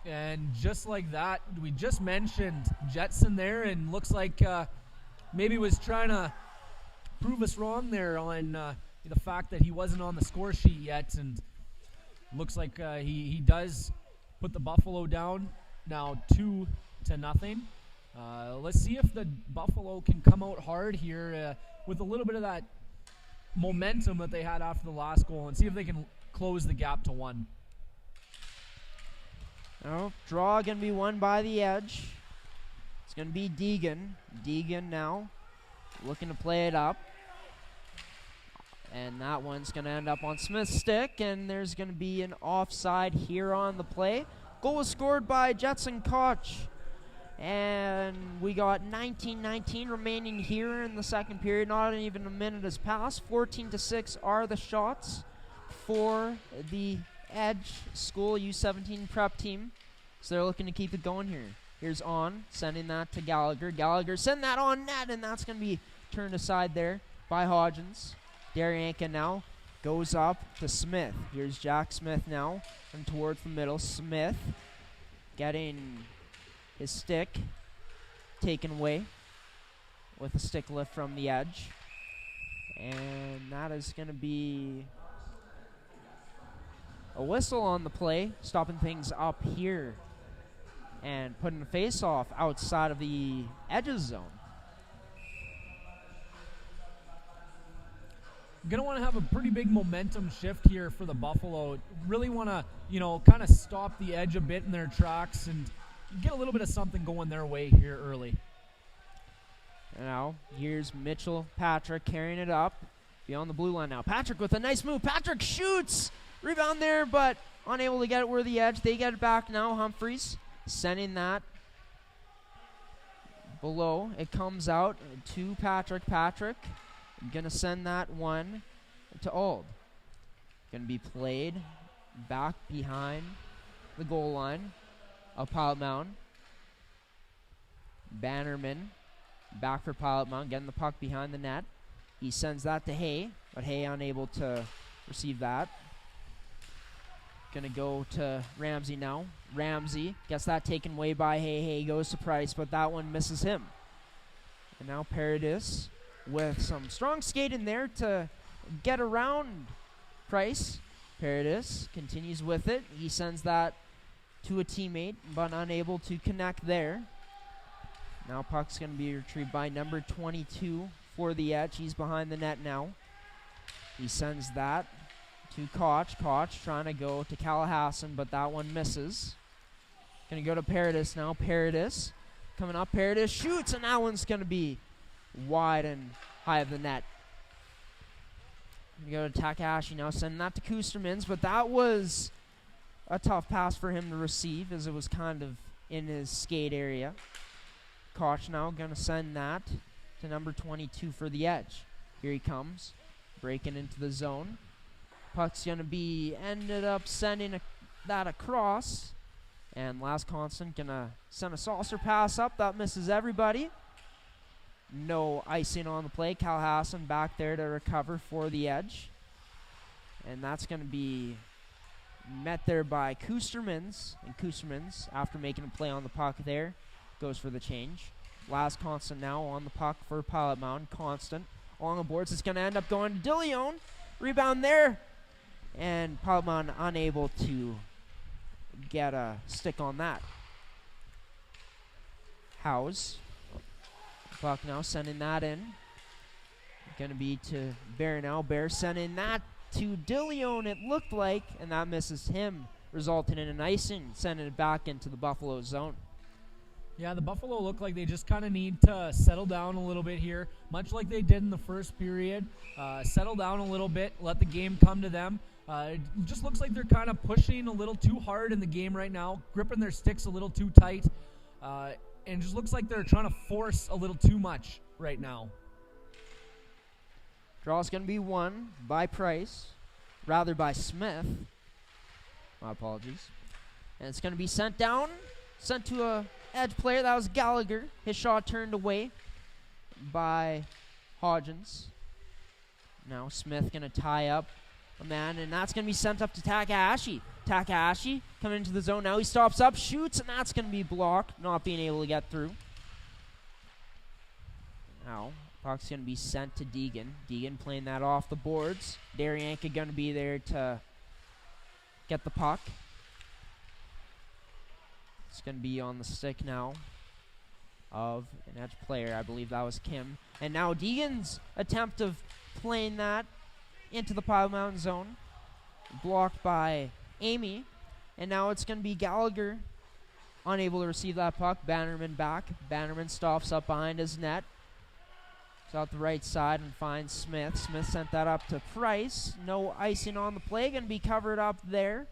And just like that, we just mentioned Jetson there, and looks like maybe was trying to prove us wrong there on the fact that he wasn't on the score sheet yet, and looks like he does put the Buffalo down now 2-0. Let's see if the Buffalo can come out hard here with a little bit of that momentum that they had after the last goal, and see if they can close the gap to 1. Now, draw going to be won by the Edge. It's going to be Deegan. Deegan now looking to play it up. And that one's going to end up on Smith's stick, and there's going to be an offside here on the play. Goal was scored by Jetson Koch. And we got 19-19 remaining here in the second period. Not even a minute has passed. 14-6 are the shots for the Edge School U17 prep team. So they're looking to keep it going here. Here's On, sending that to Gallagher. Gallagher send that on net, and that's going to be turned aside there by Hodgins. Daryanka now goes up to Smith. Here's Jack Smith now, and towards the middle. Smith getting his stick taken away with a stick lift from the Edge. And that is going to be a whistle on the play, stopping things up here and putting the face-off outside of the Edge's zone. Going to want to have a pretty big momentum shift here for the Buffalo. Really want to, kind of stop the Edge a bit in their tracks and get a little bit of something going their way here early. Now, here's Mitchell Patrick carrying it up beyond the blue line now. Patrick with a nice move. Patrick shoots! Rebound there, but unable to get it where the Edge. They get it back now. Humphreys sending that below. It comes out to Patrick. Patrick Gonna send that one to Ald. Gonna be played back behind the goal line of Pilot Mound. Bannerman back for Pilot Mound, getting the puck behind the net. He sends that to Hay, but Hay unable to receive that. Gonna go to Ramsey now. Ramsey gets that taken away by Hay. Hay goes to Price, but that one misses him. And now Paradis with some strong skating there to get around Price. Paradis continues with it. He sends that to a teammate, but unable to connect there. Now puck's going to be retrieved by number 22 for the Edge. He's behind the net now. He sends that to Koch. Koch trying to go to Callahassan, but that one misses. Going to go to Paradis now. Paradis coming up. Paradis shoots, and that one's going to be wide and high of the net. Going to go to Takahashi now, sending that to Kustermans, but that was a tough pass for him to receive as it was kind of in his skate area. Koch now going to send that to number 22 for the Edge. Here he comes, breaking into the zone. Puck's going to be ended up sending that across. And last constant going to send a saucer pass up. That misses everybody. No icing on the play. Callahassan back there to recover for the Edge. And that's going to be met there by Kustermans. And Kustermans, after making a play on the puck there, goes for the change. Last constant now on the puck for Pilot Mound. Constant along the boards. It's going to end up going to DeLeon. Rebound there. And Pilot Mound unable to get a stick on that. Howes. Puck now sending that in. Going to be to Bear now. Bear sending that to DeLeon, it looked like, and that misses him, resulting in an icing, sending it back into the Buffalo zone. Yeah, the Buffalo look like they just kind of need to settle down a little bit here, much like they did in the first period. Settle down a little bit, let the game come to them. It just looks like they're kind of pushing a little too hard in the game right now, gripping their sticks a little too tight, and just looks like they're trying to force a little too much right now. Draw's going to be won by Price, rather by Smith. My apologies. And it's going to be sent down, sent to a Edge player. That was Gallagher. His shot turned away by Hodgins. Now Smith going to tie up a man, and that's going to be sent up to Takahashi. Takahashi coming into the zone now. He stops up, shoots, and that's going to be blocked, not being able to get through. Now puck's going to be sent to Deegan. Deegan playing that off the boards. Daryanka going to be there to get the puck. It's going to be on the stick now of an Edge player. I believe that was Kim. And now Deegan's attempt of playing that into the Pilot Mound zone. Blocked by Amy. And now it's going to be Gallagher unable to receive that puck. Bannerman back. Bannerman stops up behind his net. It's out the right side and finds Smith. Smith sent that up to Price. No icing on the play. Going to be covered up there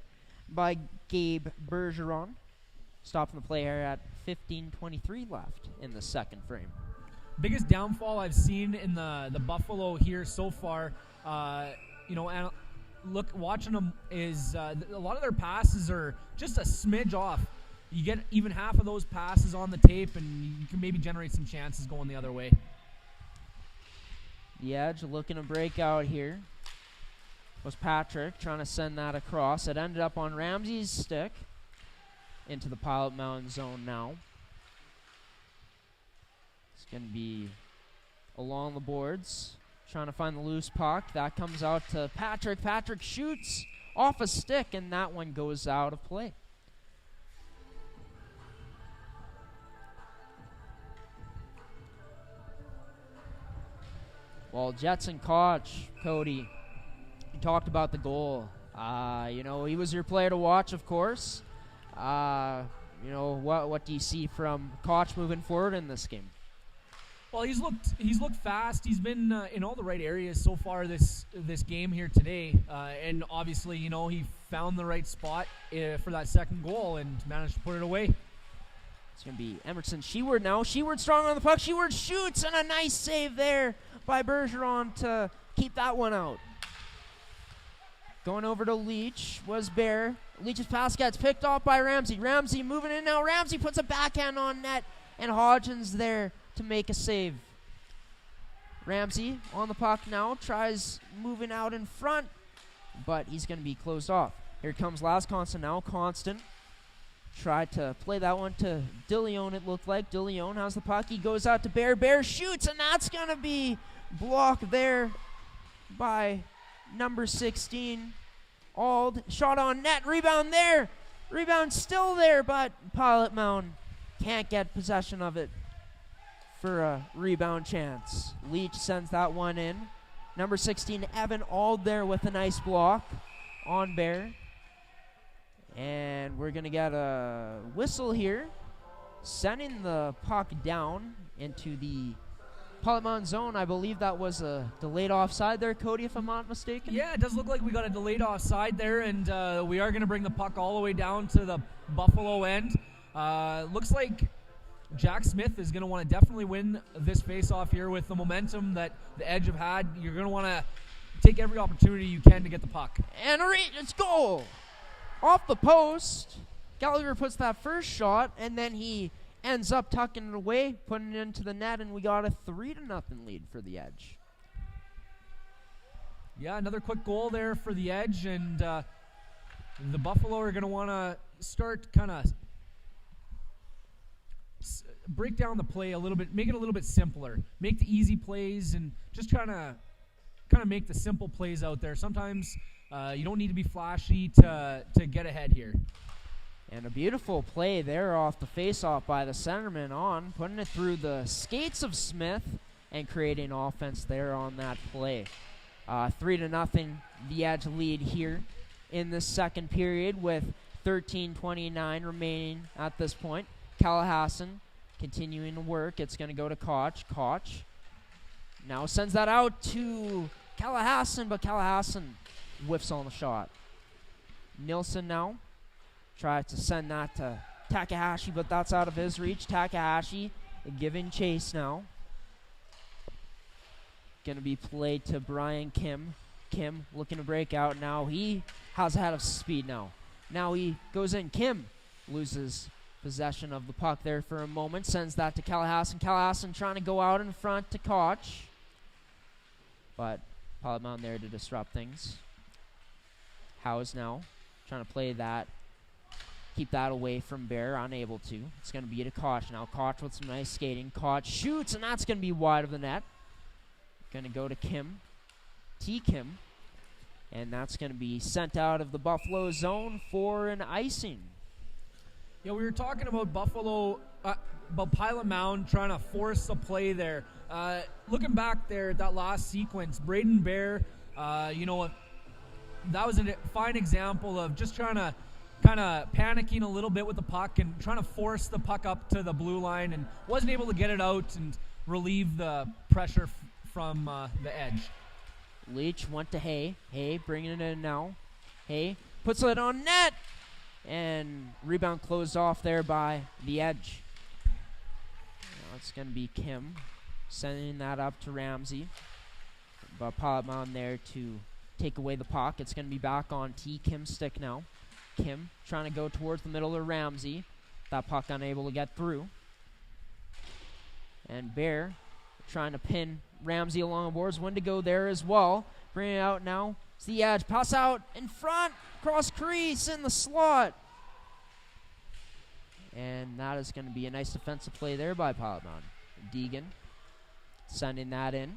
by Gabe Bergeron. Stopping the play here at 15:23 left in the second frame. Biggest downfall I've seen in the Buffalo here so far, and watching them is a lot of their passes are just a smidge off. You get even half of those passes on the tape, and you can maybe generate some chances going the other way. The Edge looking to break out here. Was Patrick trying to send that across. It ended up on Ramsey's stick into the Pilot Mound zone now. It's going to be along the boards, trying to find the loose puck. That comes out to Patrick. Patrick shoots off a stick, and that one goes out of play. Well, Jetson Koch, Cody, you talked about the goal. He was your player to watch, of course. What do you see from Koch moving forward in this game? Well, he's looked fast. He's been in all the right areas so far this game here today, and obviously, he found the right spot for that second goal and managed to put it away. It's going to be Emerson Sheward now. Sheward strong on the puck. Sheward shoots, and a nice save there by Bergeron to keep that one out. Going over to Leach was Bear. Leach's pass gets picked off by Ramsey. Ramsey moving in now. Ramsey puts a backhand on net, and Hodgins there to make a save. Ramsey on the puck now, tries moving out in front, but he's going to be closed off. Here comes Last Constant now. Constant tried to play that one to DeLeon, it looked like. DeLeon has the puck. He goes out to Bear. Bear shoots, and that's going to be blocked there by number 16. Ald. Shot on net. Rebound there. Rebound still there, but Pilot Mound can't get possession of it for a rebound chance. Leach sends that one in. Number 16, Evan Ald there with a nice block on Bear. And we're going to get a whistle here, sending the puck down into the Pilot Mound zone. I believe that was a delayed offside there, Cody, if I'm not mistaken. Yeah, it does look like we got a delayed offside there, and we are going to bring the puck all the way down to the Buffalo end. Looks like Jack Smith is going to want to definitely win this face-off here with the momentum that the Edge have had. You're going to want to take every opportunity you can to get the puck. And it's goal! Off the post. Gallagher puts that first shot, and then he ends up tucking it away, putting it into the net, and we got a 3-0 lead for the Edge. Yeah, another quick goal there for the Edge, and the Buffalo are going to want to start kind of break down the play a little bit, make it a little bit simpler, make the easy plays, and just trying to kind of make the simple plays out there. Sometimes you don't need to be flashy to get ahead here. And a beautiful play there off the face-off by the centerman on, putting it through the skates of Smith and creating offense there on that play. 3-0, the Edge lead here in the second period with 13:29 remaining at this point. Callahasson continuing to work. It's going to go to Koch. Koch now sends that out to Callahasson, but Callahasson whiffs on the shot. Nilsson now tries to send that to Takahashi, but that's out of his reach. Takahashi giving chase now. Going to be played to Brian Kim. Kim looking to break out now. He has a head of speed now. Now he goes in. Kim loses possession of the puck there for a moment. Sends that to Callahasson. Callahasson trying to go out in front to Koch. But Pilot Mound there to disrupt things. Howes now trying to play that. Keep that away from Bear. Unable to. It's going to be to Koch now. Koch with some nice skating. Koch shoots, and that's going to be wide of the net. Going to go to Kim. T. Kim. And that's going to be sent out of the Buffalo zone for an icing. Yeah, we were talking about Buffalo, about Pilot Mound trying to force the play there. Looking back there at that last sequence, Braden Bear, that was a fine example of just trying to kind of panicking a little bit with the puck and trying to force the puck up to the blue line and wasn't able to get it out and relieve the pressure from the Edge. Leach went to Hay. Hay bringing it in now. Hay puts it on net. And rebound closed off there by the Edge. Now it's going to be Kim sending that up to Ramsey. But Pilot Mound there to take away the puck. It's going to be back on T. Kim's stick now. Kim trying to go towards the middle of Ramsey. That puck unable to get through. And Bear trying to pin Ramsey along the boards. Wendigo there as well. Bringing it out now. It's the Edge. Pass out in front. Cross crease in the slot. And that is going to be a nice defensive play there by Pilot Mound. Deegan sending that in.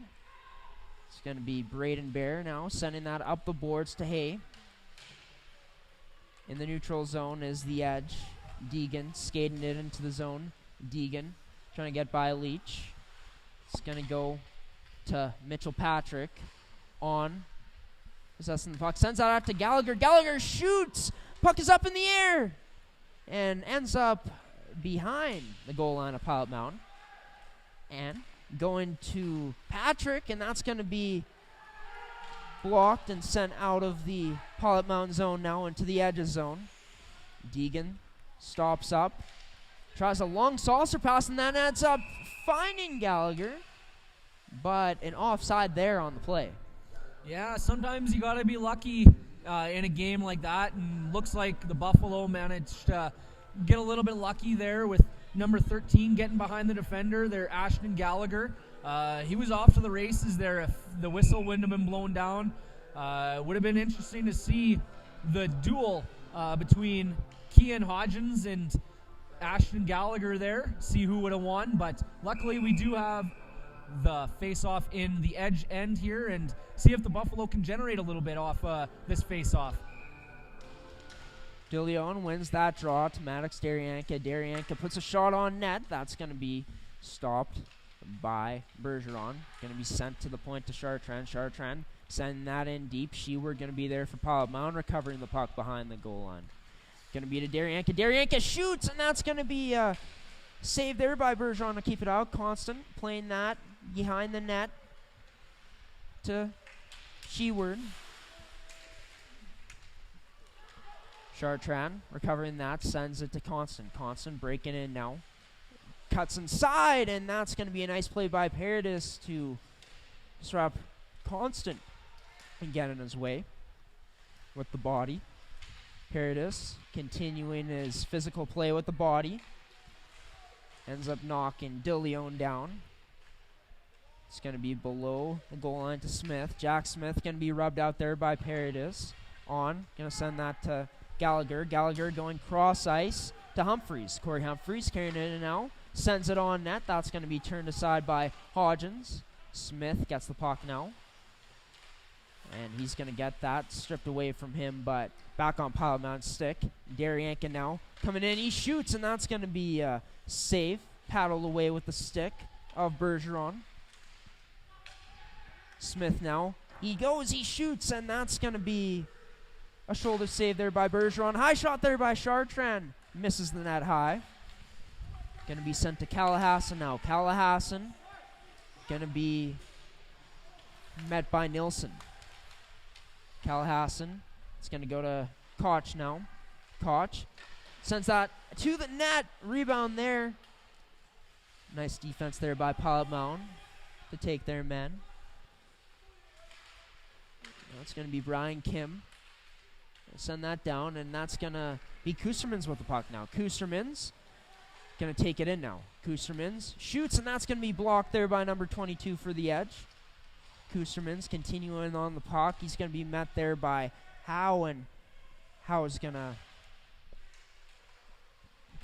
It's going to be Braden Bear now sending that up the boards to Hay. In the neutral zone is the Edge. Deegan skating it into the zone. Deegan trying to get by Leach. It's going to go to Mitchell Patrick on. Possessing the puck. Sends that out to Gallagher. Gallagher shoots. Puck is up in the air. And ends up behind the goal line of Pilot Mound. And going to Patrick. And that's going to be blocked and sent out of the Pilot Mound zone now into the Edge's zone. Deegan stops up. Tries a long saucer pass. And that ends up finding Gallagher. but an offside there on the play. Yeah, sometimes you got to be lucky in a game like that, and looks like the Buffalo managed to get a little bit lucky there with number 13 getting behind the defender there, Ashton Gallagher. He was off to the races there if the whistle wouldn't have been blown down. Would have been interesting to see the duel between Kian Hodgins and Ashton Gallagher there, see who would have won, but luckily we do have the face-off in the edge end here and see if the Buffalo can generate a little bit off this face-off. De Leon wins that draw to Maddox Daryanka. Daryanka puts a shot on net. That's going to be stopped by Bergeron. Going to be sent to the point to Chartrand. Chartrand sending that in deep. Sheward going to be there for Pilot Mound, recovering the puck behind the goal line. Going to be to Daryanka. Daryanka shoots, and that's going to be saved there by Bergeron to keep it out. Constant playing that behind the net to Sheward. Chartrand recovering that, sends it to Constant. Constant breaking in now. Cuts inside, and that's going to be a nice play by Paradis to stop Constant and get in his way with the body. Paradis continuing his physical play with the body. Ends up knocking De Leon down. It's going to be below the goal line to Smith. Jack Smith going to be rubbed out there by Paradis. Going to send that to Gallagher. Gallagher going cross ice to Humphreys. Corey Humphreys carrying it in now. Sends it on net. That's going to be turned aside by Hodgins. Smith gets the puck now. And he's going to get that stripped away from him, but back on Pilot Mound's stick. Daryanka now coming in. He shoots, and that's going to be save. Paddled away with the stick of Bergeron. Smith now. He goes, he shoots, and that's going to be a shoulder save there by Bergeron. High shot there by Chartrand. Misses the net high. Going to be sent to Callahasson now. Callahasson going to be met by Nilsson. Callahasson. It's going to go to Koch now. Koch sends that to the net. Rebound there. Nice defense there by Pilot Mound to take their men. That's going to be Brian Kim. Send that down, and that's going to be Kustermans with the puck now. Kustermans going to take it in now. Kustermans shoots, and that's going to be blocked there by number 22 for the edge. Kustermans continuing on the puck. He's going to be met there by Howe, and Howe is going to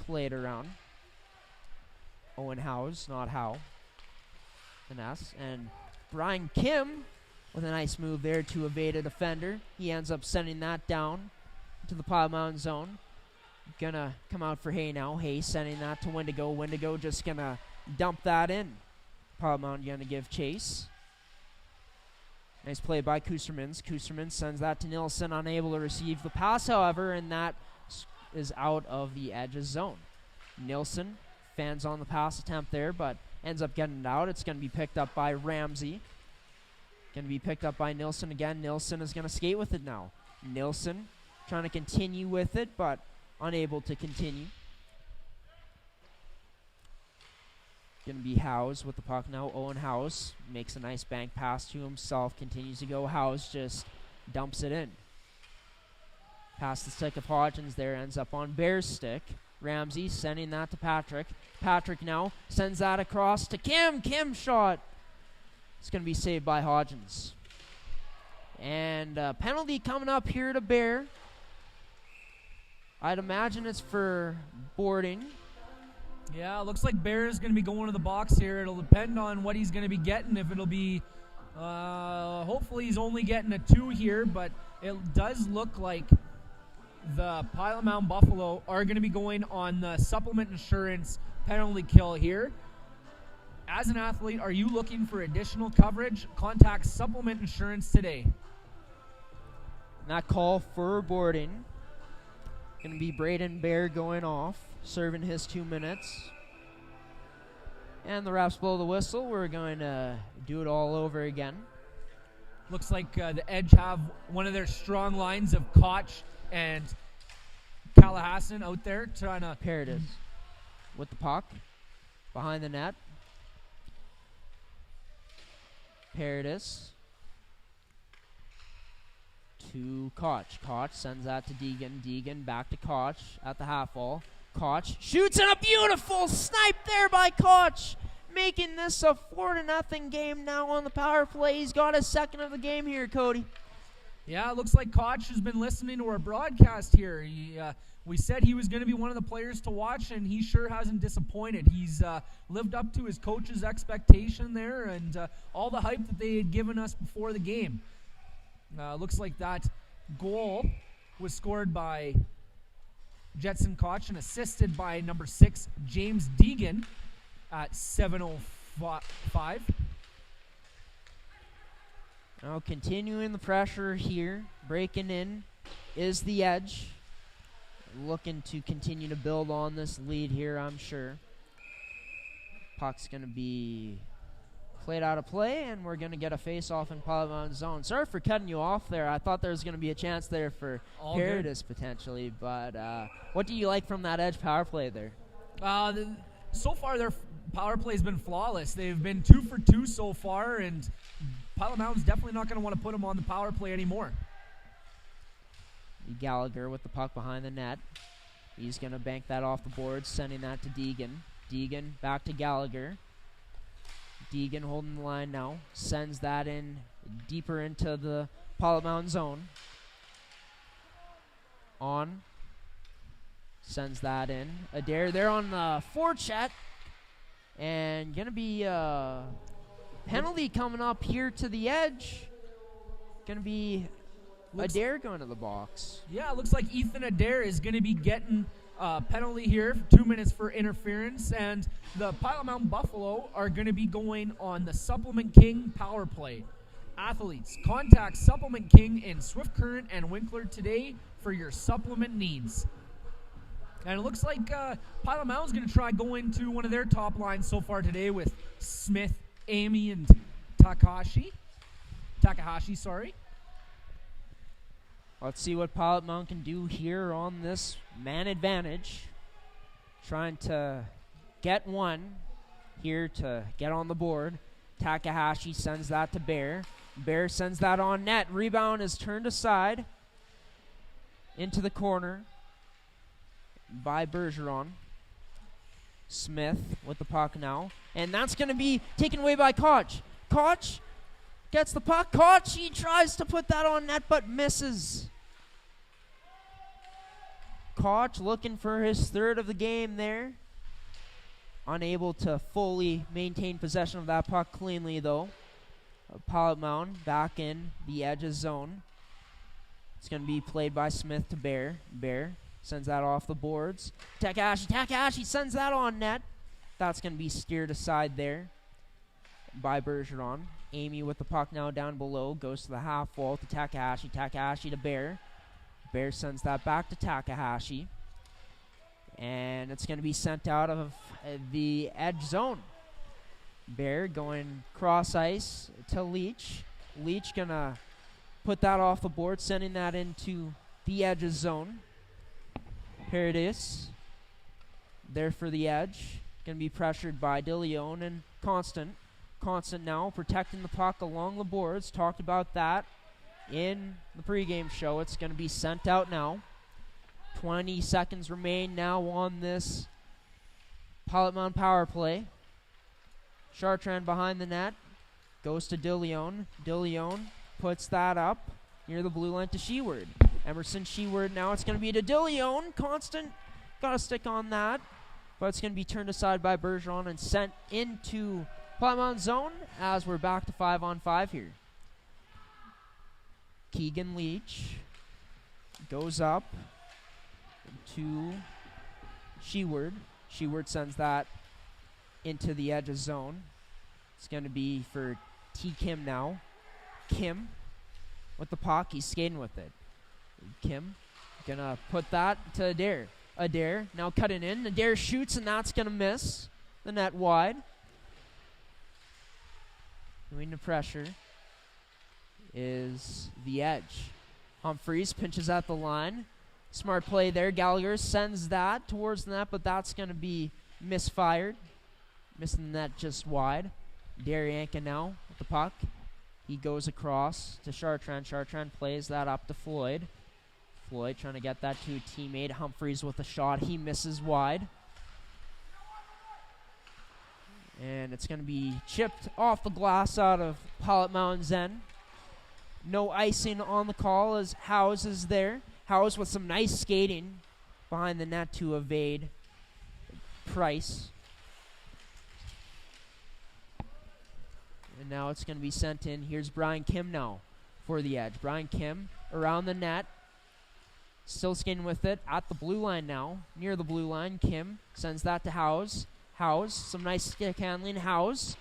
play it around. Owen Howes, not Howe. An S. And Brian Kim with a nice move there to evade a defender. He ends up sending that down to the Pilot Mound zone. Gonna come out for Hay now. Hay sending that to Wendigo. Wendigo just gonna dump that in. Pilot Mound gonna give chase. Nice play by Kustermans. Kustermans sends that to Nilsson, unable to receive the pass, however, and that is out of the edge's zone. Nilsson fans on the pass attempt there, but ends up getting it out. It's going to be picked up by Ramsey. Going to be picked up by Nilsson again. Nilsson is going to skate with it now. Nilsson trying to continue with it, but unable to continue. Going to be Howes with the puck now. Owen Howes makes a nice bank pass to himself. Continues to go. Howes just dumps it in. Past the stick of Hodgins there. Ends up on Bear's stick. Ramsey sending that to Patrick. Patrick now sends that across to Kim. Kim shot. It's going to be saved by Hodgins. And penalty coming up here to Bear. I'd imagine it's for boarding. Yeah, looks like Bear is going to be going to the box here. It'll depend on what he's going to be getting. If it'll be, hopefully he's only getting a 2 here, but it does look like the Pilot Mound Buffalo are going to be going on the supplement insurance penalty kill here. As an athlete, are you looking for additional coverage? Contact Supplement Insurance today. That call for boarding. Going to be Braden Bear going off, serving his 2 minutes. And the refs blow the whistle. We're going to do it all over again. Looks like the Edge have one of their strong lines of Koch and Callahasson out there trying to... Paradis with the puck behind the net. Paradis to Koch. Koch sends that to Deegan. Deegan back to Koch at the half wall. Koch shoots, and a beautiful snipe there by Koch, making this a 4-0 game now on the power play. He's got his second of the game here, Cody. Yeah, it looks like Koch has been listening to our broadcast here. We said he was going to be one of the players to watch, and he sure hasn't disappointed. He's lived up to his coach's expectation there and all the hype that they had given us before the game. Looks like that goal was scored by Jetson Koch and assisted by number 6, James Deegan, at 7:05. Now continuing the pressure here, breaking in is the Edge. Looking to continue to build on this lead here, I'm sure. Puck's going to be played out of play, and we're going to get a face-off in Pilot Mound zone. Sorry for cutting you off there. I thought there was going to be a chance there for Paradis potentially, but what do you like from that Edge power play there? So far, their power play has been flawless. They've been 2 for 2 so far, and Pilot Mound's definitely not going to want to put them on the power play anymore. Gallagher with the puck behind the net. He's going to bank that off the board, sending that to Deegan. Deegan back to Gallagher. Deegan holding the line now. Sends that in deeper into the Pilot Mound zone. On. Sends that in. Adair there on the forecheck. And going to be a penalty coming up here to the Edge. Going to be Adair going to the box. Yeah, it looks like Ethan Adair is going to be getting a penalty here, 2 minutes for interference, and the Pilot Mountain Buffalo are going to be going on the Supplement King power play. Athletes, contact Supplement King in Swift Current and Winkler today for your supplement needs. And it looks like Pilot Mountain's going to try going to one of their top lines so far today with Smith, Amy, and Takahashi. Let's see what Pilot Mound can do here on this man advantage. Trying to get one here to get on the board. Takahashi sends that to Bear. Bear sends that on net. Rebound is turned aside into the corner by Bergeron. Smith with the puck now. And that's going to be taken away by Koch. Koch gets the puck. Koch, he tries to put that on net but misses. Koch looking for his third of the game there. Unable to fully maintain possession of that puck cleanly though. Pilot Mound back in the Edge's zone. It's going to be played by Smith to Bear. Bear sends that off the boards. Takahashi sends that on net. That's going to be steered aside there by Bergeron. Amy with the puck now down below. Goes to the half wall to Takahashi. Takahashi to Bear. Bear sends that back to Takahashi. And it's going to be sent out of the Edge zone. Bear going cross ice to Leach. Leach going to put that off the board, sending that into the Edge's zone. Paradis there for the Edge. Going to be pressured by DeLeon and Constant. Constant now protecting the puck along the boards. Talked about that in the pregame show. It's going to be sent out now. 20 seconds remain now on this Pilot Mound power play. Chartrand behind the net. Goes to DeLeon. DeLeon puts that up near the blue line to Sheward. Emerson Sheward now. It's going to be to DeLeon. Constant got a stick on that. But it's going to be turned aside by Bergeron and sent into Pilot Mound zone as we're back to 5-on-5 here. Keegan Leach goes up to Sheward. Sheward sends that into the Edge's zone. It's going to be for T. Kim now. Kim with the puck. He's skating with it. Kim going to put that to Adair. Adair now cutting in. Adair shoots, and that's going to miss the net wide. Doing the pressure is the Edge. Humphreys pinches at the line. Smart play there. Gallagher sends that towards the net, but that's going to be misfired. Missing the net just wide. Daryanka now with the puck. He goes across to Chartrand. Chartrand plays that up to Floyd. Floyd trying to get that to a teammate. Humphreys with a shot. He misses wide. And it's going to be chipped off the glass out of Pilot Mound's end. No icing on the call as Howes is there. Howes with some nice skating behind the net to evade Price. And now it's going to be sent in. Here's Brian Kim now for the Edge. Brian Kim around the net. Still skating with it at the blue line now. Near the blue line. Kim sends that to Howes. Howes, some nice stick handling. Howes.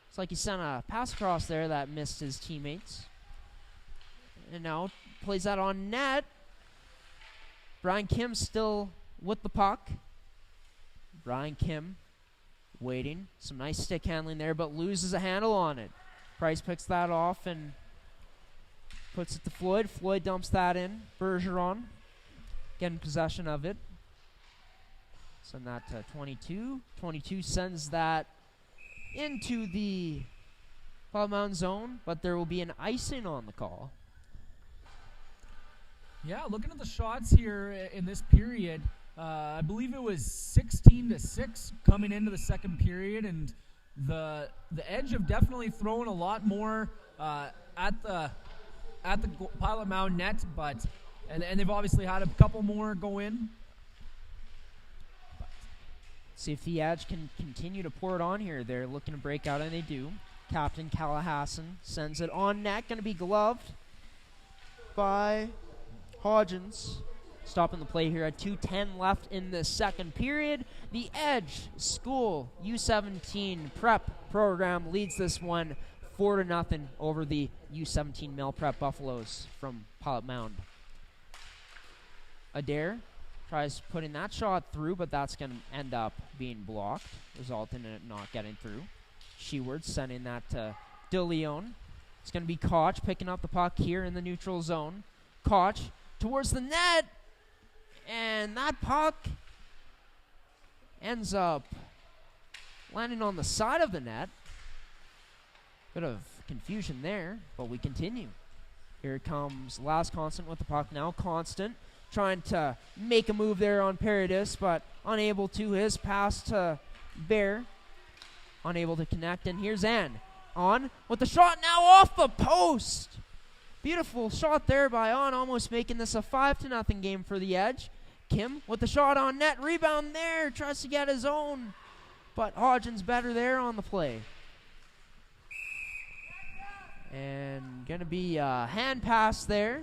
It's like he sent a pass across there that missed his teammates. And now plays that on net. Brian Kim still with the puck. Brian Kim waiting. Some nice stick handling there, but loses a handle on it. Price picks that off and puts it to Floyd. Floyd dumps that in. Bergeron getting possession of it. Send that to 22. 22 sends that into the Pilot Mound zone, but there will be an icing on the call. Yeah, looking at the shots here in this period, I believe it was 16-6 coming into the second period, and the Edge have definitely thrown a lot more at the Pilot Mound net, but and they've obviously had a couple more go in. See if the Edge can continue to pour it on here. They're looking to break out, and they do. Captain Callahassan sends it on net. Going to be gloved by Hodgins. Stopping the play here at 2:10 left in the second period. The Edge School U17 prep program leads this one 4-0 over the U17 male prep Buffaloes from Pilot Mound. Adair tries putting that shot through, but that's going to end up being blocked, resulting in it not getting through. Sheward sending that to DeLeon. It's going to be Koch picking up the puck here in the neutral zone. Koch towards the net, and that puck ends up landing on the side of the net. Bit of confusion there, but we continue. Here comes Last Constant with the puck now. Constant trying to make a move there on Paradis, but unable to. His pass to Bear, unable to connect. And here's Ann on with the shot now off the post. Beautiful shot there by On, almost making this a 5-0 game for the Edge. Kim with the shot on net, rebound there, tries to get his own, but Hodgins better there on the play. And gonna be a hand pass there,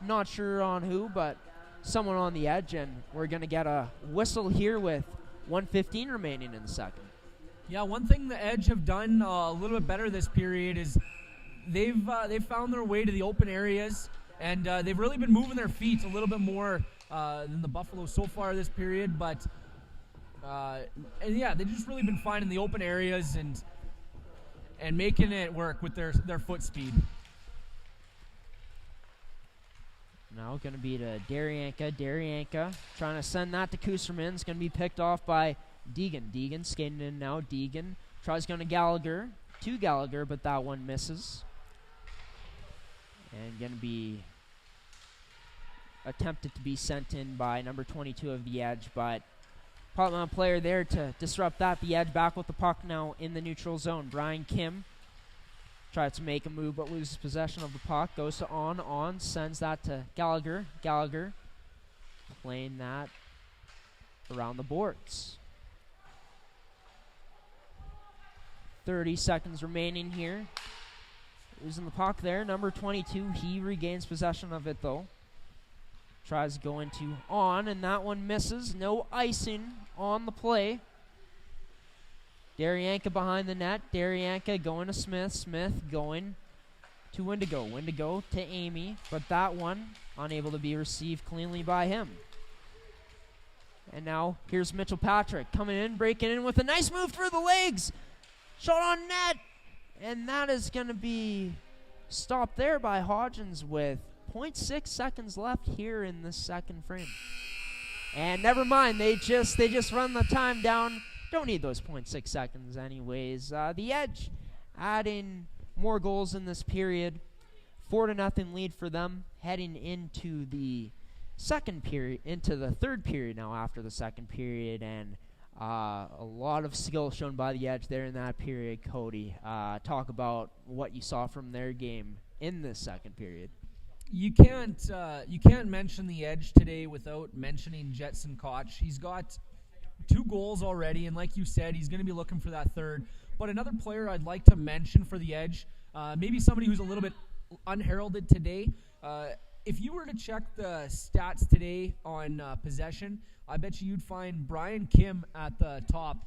not sure on who, but someone on the Edge, and we're gonna get a whistle here with 1:15 remaining in the second. Yeah, one thing the Edge have done a little bit better this period is they've found their way to the open areas, and they've really been moving their feet a little bit more than the Buffalo so far this period. But and yeah, they've just really been finding the open areas and making it work with their foot speed. Now going to be to Daryanka. Daryanka trying to send that to Kuserman. It's going to be picked off by Deegan. Deegan skating in now. Deegan tries going to Gallagher. To Gallagher, but that one misses. And going to be attempted to be sent in by number 22 of the Edge, but Pilot Mound player there to disrupt that. The Edge back with the puck now in the neutral zone. Brian Kim tries to make a move but loses possession of the puck. Goes to On, sends that to Gallagher. Gallagher playing that around the boards. 30 seconds remaining here. Losing the puck there. Number 22, he regains possession of it though. Tries going to On, and that one misses. No icing on the play. Daryanka behind the net. Daryanka going to Smith. Smith going to Windigo. Windigo to Amy, but that one unable to be received cleanly by him. And now here's Mitchell Patrick coming in, breaking in with a nice move through the legs. Shot on net, and that is going to be stopped there by Hodgins with 0.6 seconds left here in the second frame. And never mind, they just run the time down. Don't need those 0.6 seconds anyways. The Edge adding more goals in this period. 4-0 lead for them heading into the third period now after the second period, and a lot of skill shown by the Edge there in that period. Cody, talk about what you saw from their game in this second period. You can't mention the Edge today without mentioning Jetson Koch. He's got 2 goals already, and like you said, he's going to be looking for that third. But another player I'd like to mention for the Edge, maybe somebody who's a little bit unheralded today. If you were to check the stats today on possession, I bet you'd find Brian Kim at the top.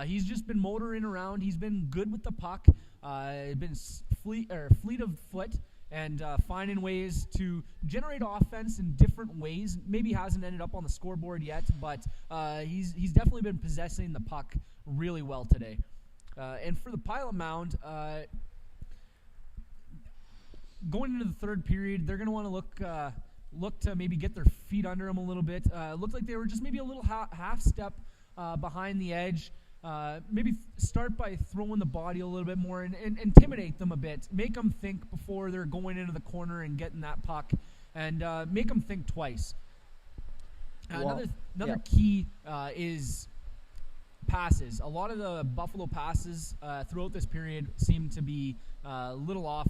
He's just been motoring around. He's been good with the puck, been fleet of foot, and finding ways to generate offense in different ways. Maybe hasn't ended up on the scoreboard yet, but he's definitely been possessing the puck really well today. And for the Pilot Mound, going into the third period, they're going to want to look to maybe get their feet under them a little bit. Looked like they were just maybe a little half step behind the Edge. Maybe start by throwing the body a little bit more and intimidate them a bit. Make them think before they're going into the corner and getting that puck, and make them think twice. Another key is passes. A lot of the Buffalo passes throughout this period seem to be a little off,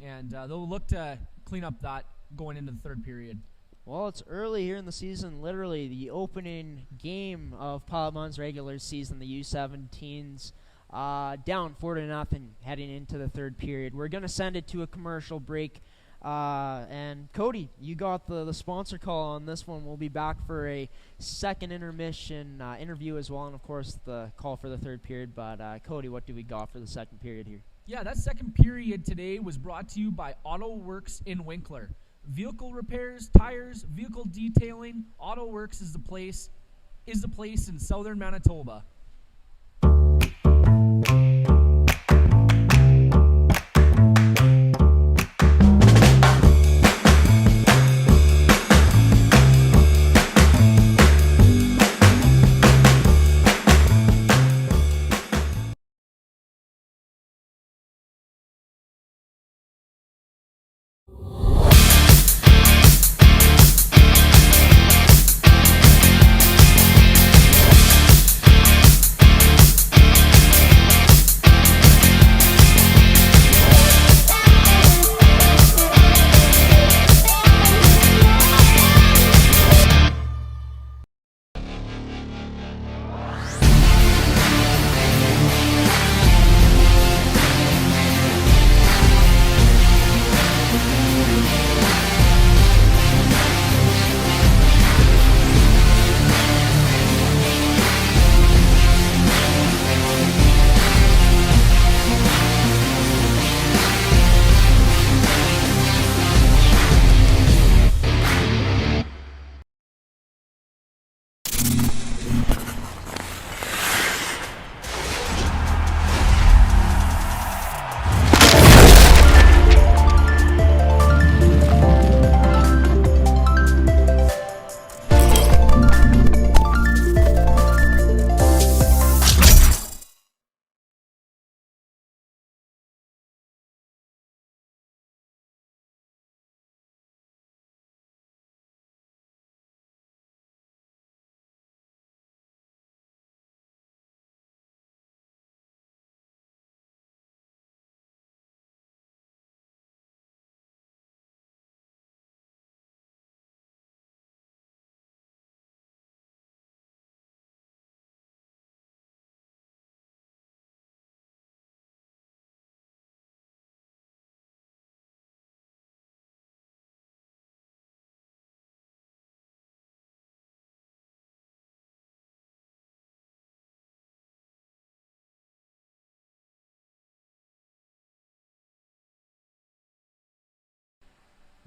and they'll look to clean up that going into the third period. Well, it's early here in the season, literally the opening game of Pilot Mound's regular season, the U17s, down 4-0 heading into the third period. We're going to send it to a commercial break. And Cody, you got the sponsor call on this one. We'll be back for a second intermission interview as well, and of course the call for the third period. But Cody, what do we got for the second period here? Yeah, that second period today was brought to you by Auto Works in Winkler. Vehicle repairs, tires, vehicle detailing. Auto Works is the place in southern Manitoba.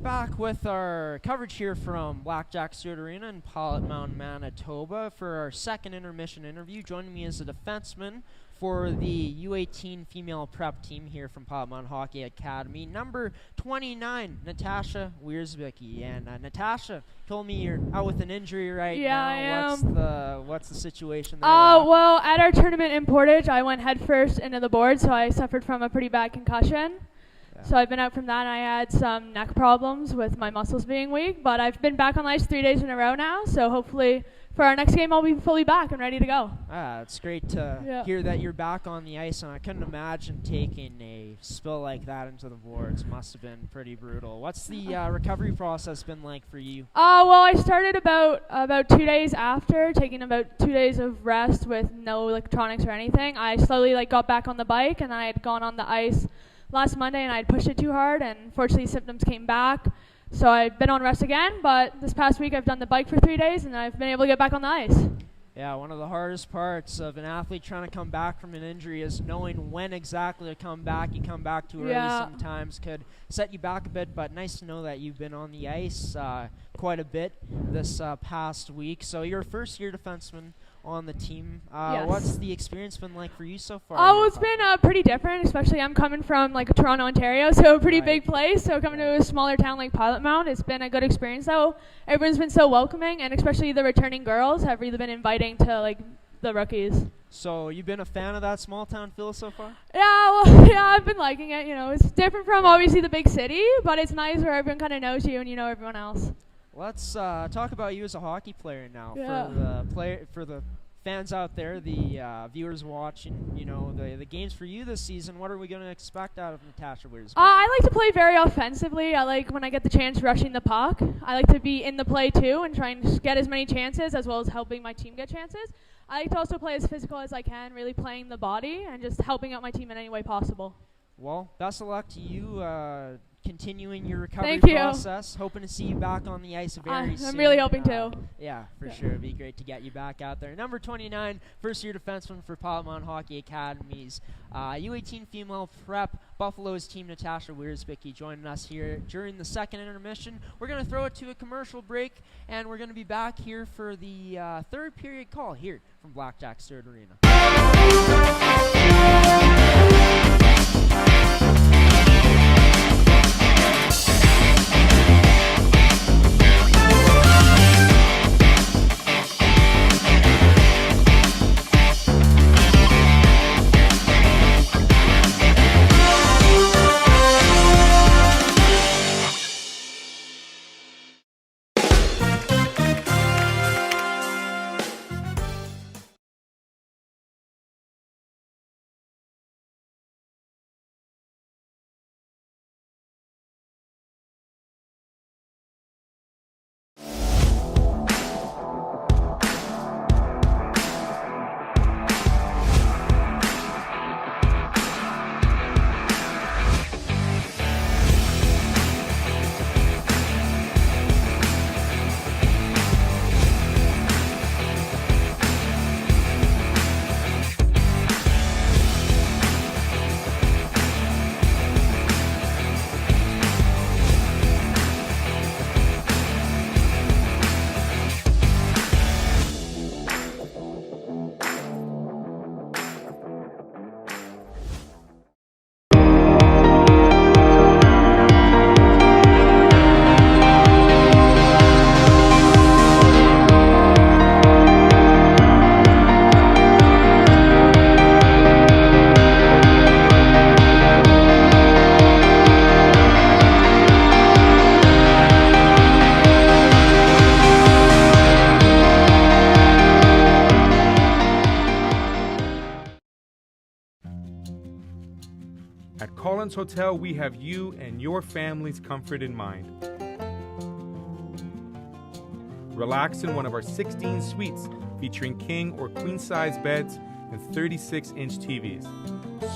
Back with our coverage here from Blackjack Stewart Arena in Pilot Mound, Manitoba for our second intermission interview. Joining me is a defenseman for the U18 female prep team here from Mound Hockey Academy. Number 29, Natasha Wiersbicki. And Natasha told me you're out with an injury right now. I am. What's the situation there? Well, at our tournament in Portage, I went headfirst into the board, so I suffered from a pretty bad concussion. Yeah. So I've been out from that, and I had some neck problems with my muscles being weak. But I've been back on the ice 3 days in a row now, so hopefully for our next game, I'll be fully back and ready to go. It's great to hear that you're back on the ice, and I couldn't imagine taking a spill like that into the boards. Must have been pretty brutal. What's the recovery process been like for you? Well, I started about 2 days after, taking about 2 days of rest with no electronics or anything. I slowly got back on the bike, and I had gone on the ice last Monday, and I had pushed it too hard, and unfortunately symptoms came back. So I've been on rest again, but this past week I've done the bike for 3 days, and I've been able to get back on the ice. Yeah, one of the hardest parts of an athlete trying to come back from an injury is knowing when exactly to come back. You come back too early sometimes could set you back a bit, but nice to know that you've been on the ice quite a bit this past week. So you're a first-year defenseman on the team. Yes. What's the experience been like for you so far? Oh, it's been pretty different, especially I'm coming from Toronto, Ontario, so a pretty big place. So coming to a smaller town like Pilot Mound, it's been a good experience though. Everyone's been so welcoming, and especially the returning girls have really been inviting to the rookies. So you've been a fan of that small town feel so far? I've been liking it. It's different from obviously the big city, but it's nice where everyone kind of knows you and you know everyone else. Let's talk about you as a hockey player now. Yeah. For the fans out there, the viewers watching, the games for you this season. What are we going to expect out of Natasha Wiersbicki? I like to play very offensively. I like when I get the chance rushing the puck. I like to be in the play too and trying to get as many chances as well as helping my team get chances. I like to also play as physical as I can, really playing the body and just helping out my team in any way possible. Well, best of luck to you. Continuing your recovery Thank you. process. Hoping to see you back on the ice very soon. I'm really hoping to. Yeah, for sure. It'd be great to get you back out there. Number 29, first-year defenseman for Mound Hockey Academy's U18 female prep Buffalo's team, Natasha Wiersbicki, joining us here during the second intermission. We're going to throw it to a commercial break, and we're going to be back here for the third period call here from Blackjack's Third Arena. At Collins Hotel, we have you and your family's comfort in mind. Relax in one of our 16 suites featuring king or queen-size beds and 36-inch TVs.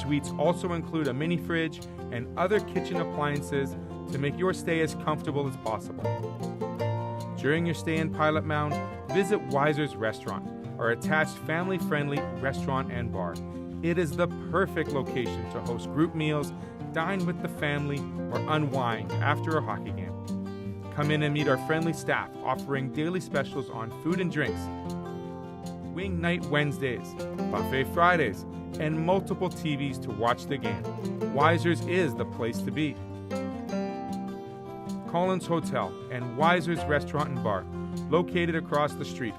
Suites also include a mini fridge and other kitchen appliances to make your stay as comfortable as possible. During your stay in Pilot Mound, visit Weiser's Restaurant, our attached family-friendly restaurant and bar. It is the perfect location to host group meals, dine with the family, or unwind after a hockey game. Come in and meet our friendly staff offering daily specials on food and drinks, wing night Wednesdays, buffet Fridays, and multiple TVs to watch the game. Weiser's is the place to be. Collins Hotel and Weiser's Restaurant and Bar, located across the street.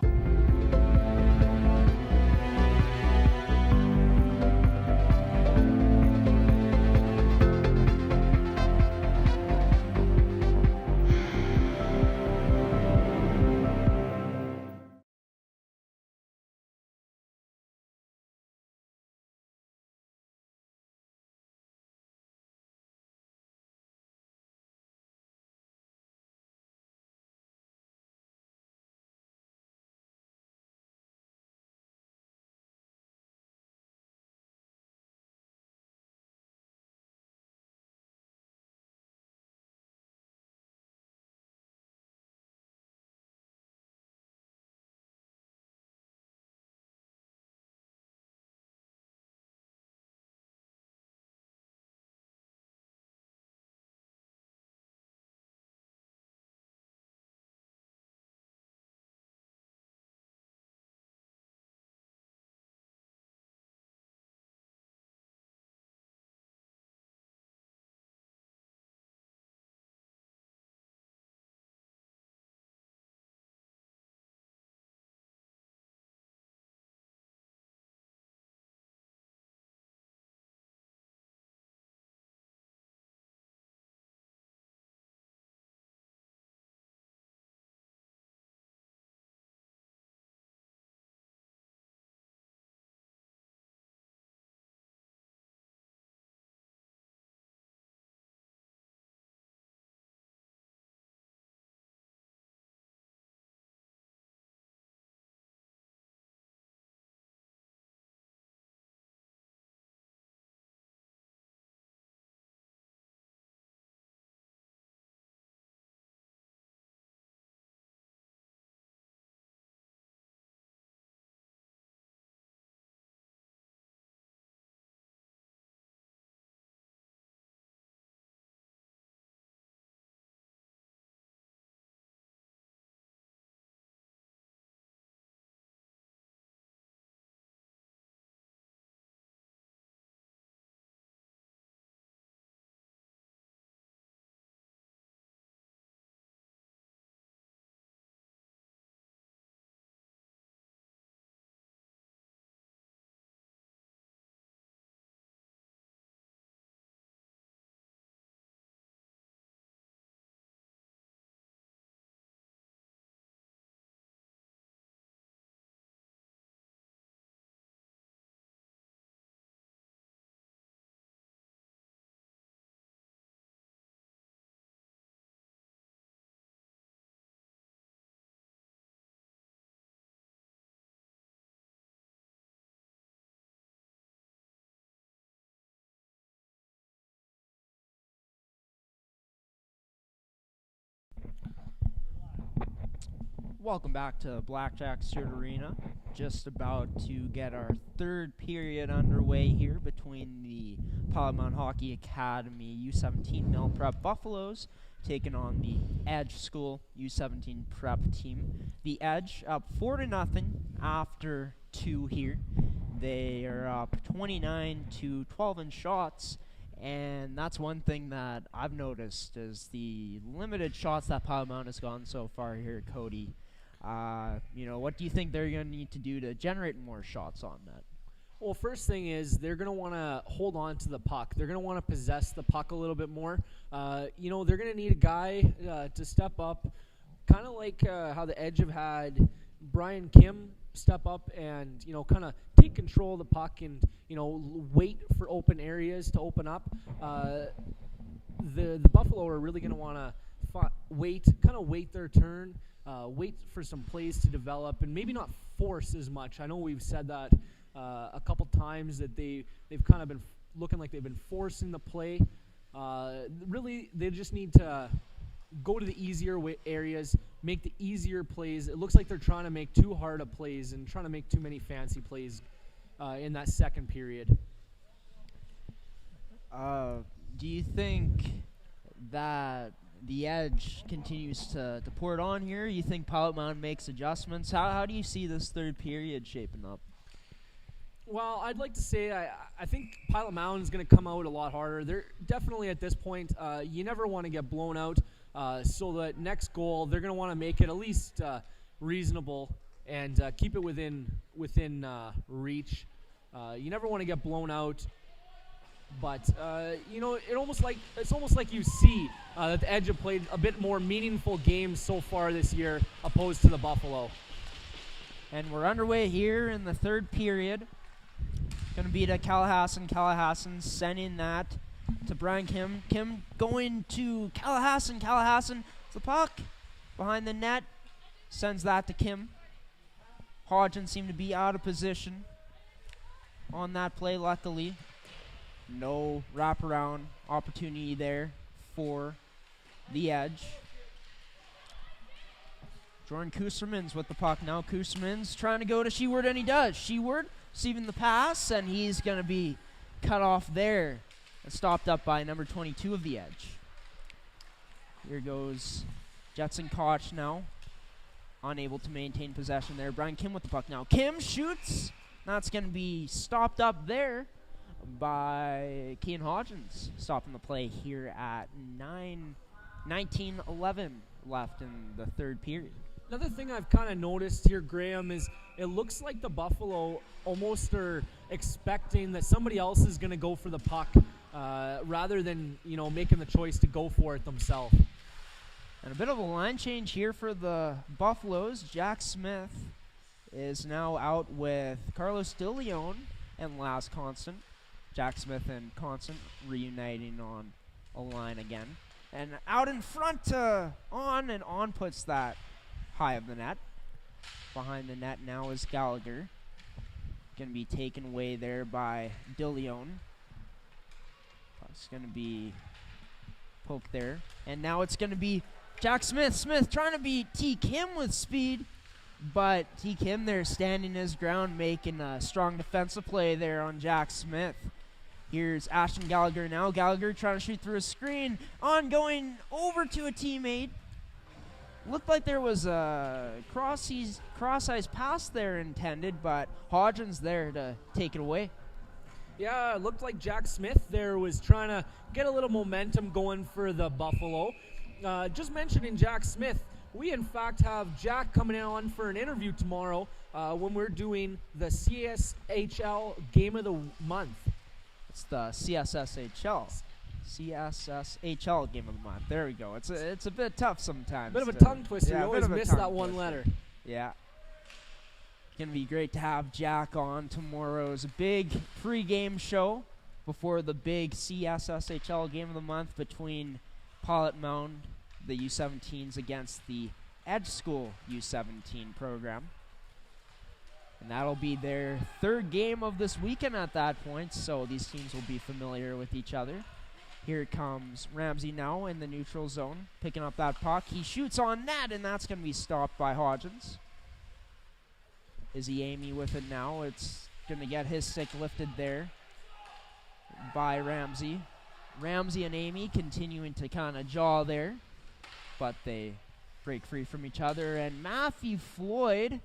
Welcome back to Blackjack Stewart Arena. Just about to get our third period underway here between the Mound Hockey Academy U17 Mill Prep Buffaloes taking on the Edge School U17 Prep team. The Edge up 4-0 after 2 here. They are up 29 to 12 in shots. And that's one thing that I've noticed is the limited shots that Mound has gotten so far here, Cody. What do you think they're going to need to do to generate more shots on net? Well, first thing is they're going to want to hold on to the puck. They're going to want to possess the puck a little bit more. They're going to need a guy to step up, kind of like how the Edge have had Brian Kim step up and, kind of take control of the puck and, wait for open areas to open up. The Buffalo are really going to want to wait their turn, wait for some plays to develop, and maybe not force as much. I know we've said that a couple times that they've kind of been looking like they've been forcing the play. Really, they just need to go to the easier areas, make the easier plays. It looks like they're trying to make too hard of plays and trying to make too many fancy plays in that second period. Do you think that the Edge continues to pour it on here? You think Mound makes adjustments? How do you see this third period shaping up? Well, I'd like to say I think Pilot Mound is going to come out a lot harder. They're definitely at this point, you never want to get blown out. So the next goal, they're going to want to make it at least reasonable and keep it within reach. You never want to get blown out. But it's almost like you see that the Edge have played a bit more meaningful games so far this year, opposed to the Buffalo. And we're underway here in the third period. Going to be to Calahassan. Calahassan sending that to Brian Kim. Kim going to Calahassan. Calahassan, the puck behind the net, sends that to Kim. Hodgins seemed to be out of position on that play, luckily. No wraparound opportunity there for the Edge. Jordan Kuserman's with the puck now. Kuserman's trying to go to Sheward, and he does. Sheward receiving the pass, and he's going to be cut off there and stopped up by number 22 of the Edge. Here goes Jetson Koch now. Unable to maintain possession there. Brian Kim with the puck now. Kim shoots. That's going to be stopped up there by Kean Hodgins, stopping the play here at 19:11 left in the third period. Another thing I've kind of noticed here, Graham, is it looks like the Buffalo almost are expecting that somebody else is going to go for the puck rather than, making the choice to go for it themselves. And a bit of a line change here for the Buffaloes. Jack Smith is now out with Carlos DeLeon and Laz Constant. Jack Smith and Constant reuniting on a line again. And out in front on puts that high of the net. Behind the net now is Gallagher. Going to be taken away there by DeLeon. It's going to be poked there. And now it's going to be Jack Smith. Smith trying to beat T. Kim with speed. But T. Kim there standing his ground, making a strong defensive play there on Jack Smith. Here's Ashton Gallagher now. Gallagher trying to shoot through a screen. Going over to a teammate. Looked like there was a cross-ice pass there intended, but Hodgins there to take it away. Yeah, it looked like Jack Smith there was trying to get a little momentum going for the Buffalo. Just mentioning Jack Smith, we in fact have Jack coming on for an interview tomorrow when we're doing the CSHL Game of the Month. It's the CSSHL Game of the Month. There we go. It's a bit tough sometimes. Bit of a tongue twister. Yeah, you always miss that one letter. Yeah. It's going to be great to have Jack on tomorrow's big pre-game show before the big CSSHL Game of the Month between Pilot Mound, the U17s, against the Edge School U17 program. And that'll be their third game of this weekend at that point, so these teams will be familiar with each other. Here comes Ramsey now in the neutral zone, picking up that puck. He shoots on net, and that's going to be stopped by Hodgins. Izzy Amy with it now. It's going to get his stick lifted there by Ramsey. Ramsey and Amy continuing to kind of jaw there, but they break free from each other. And Matthew Floyd,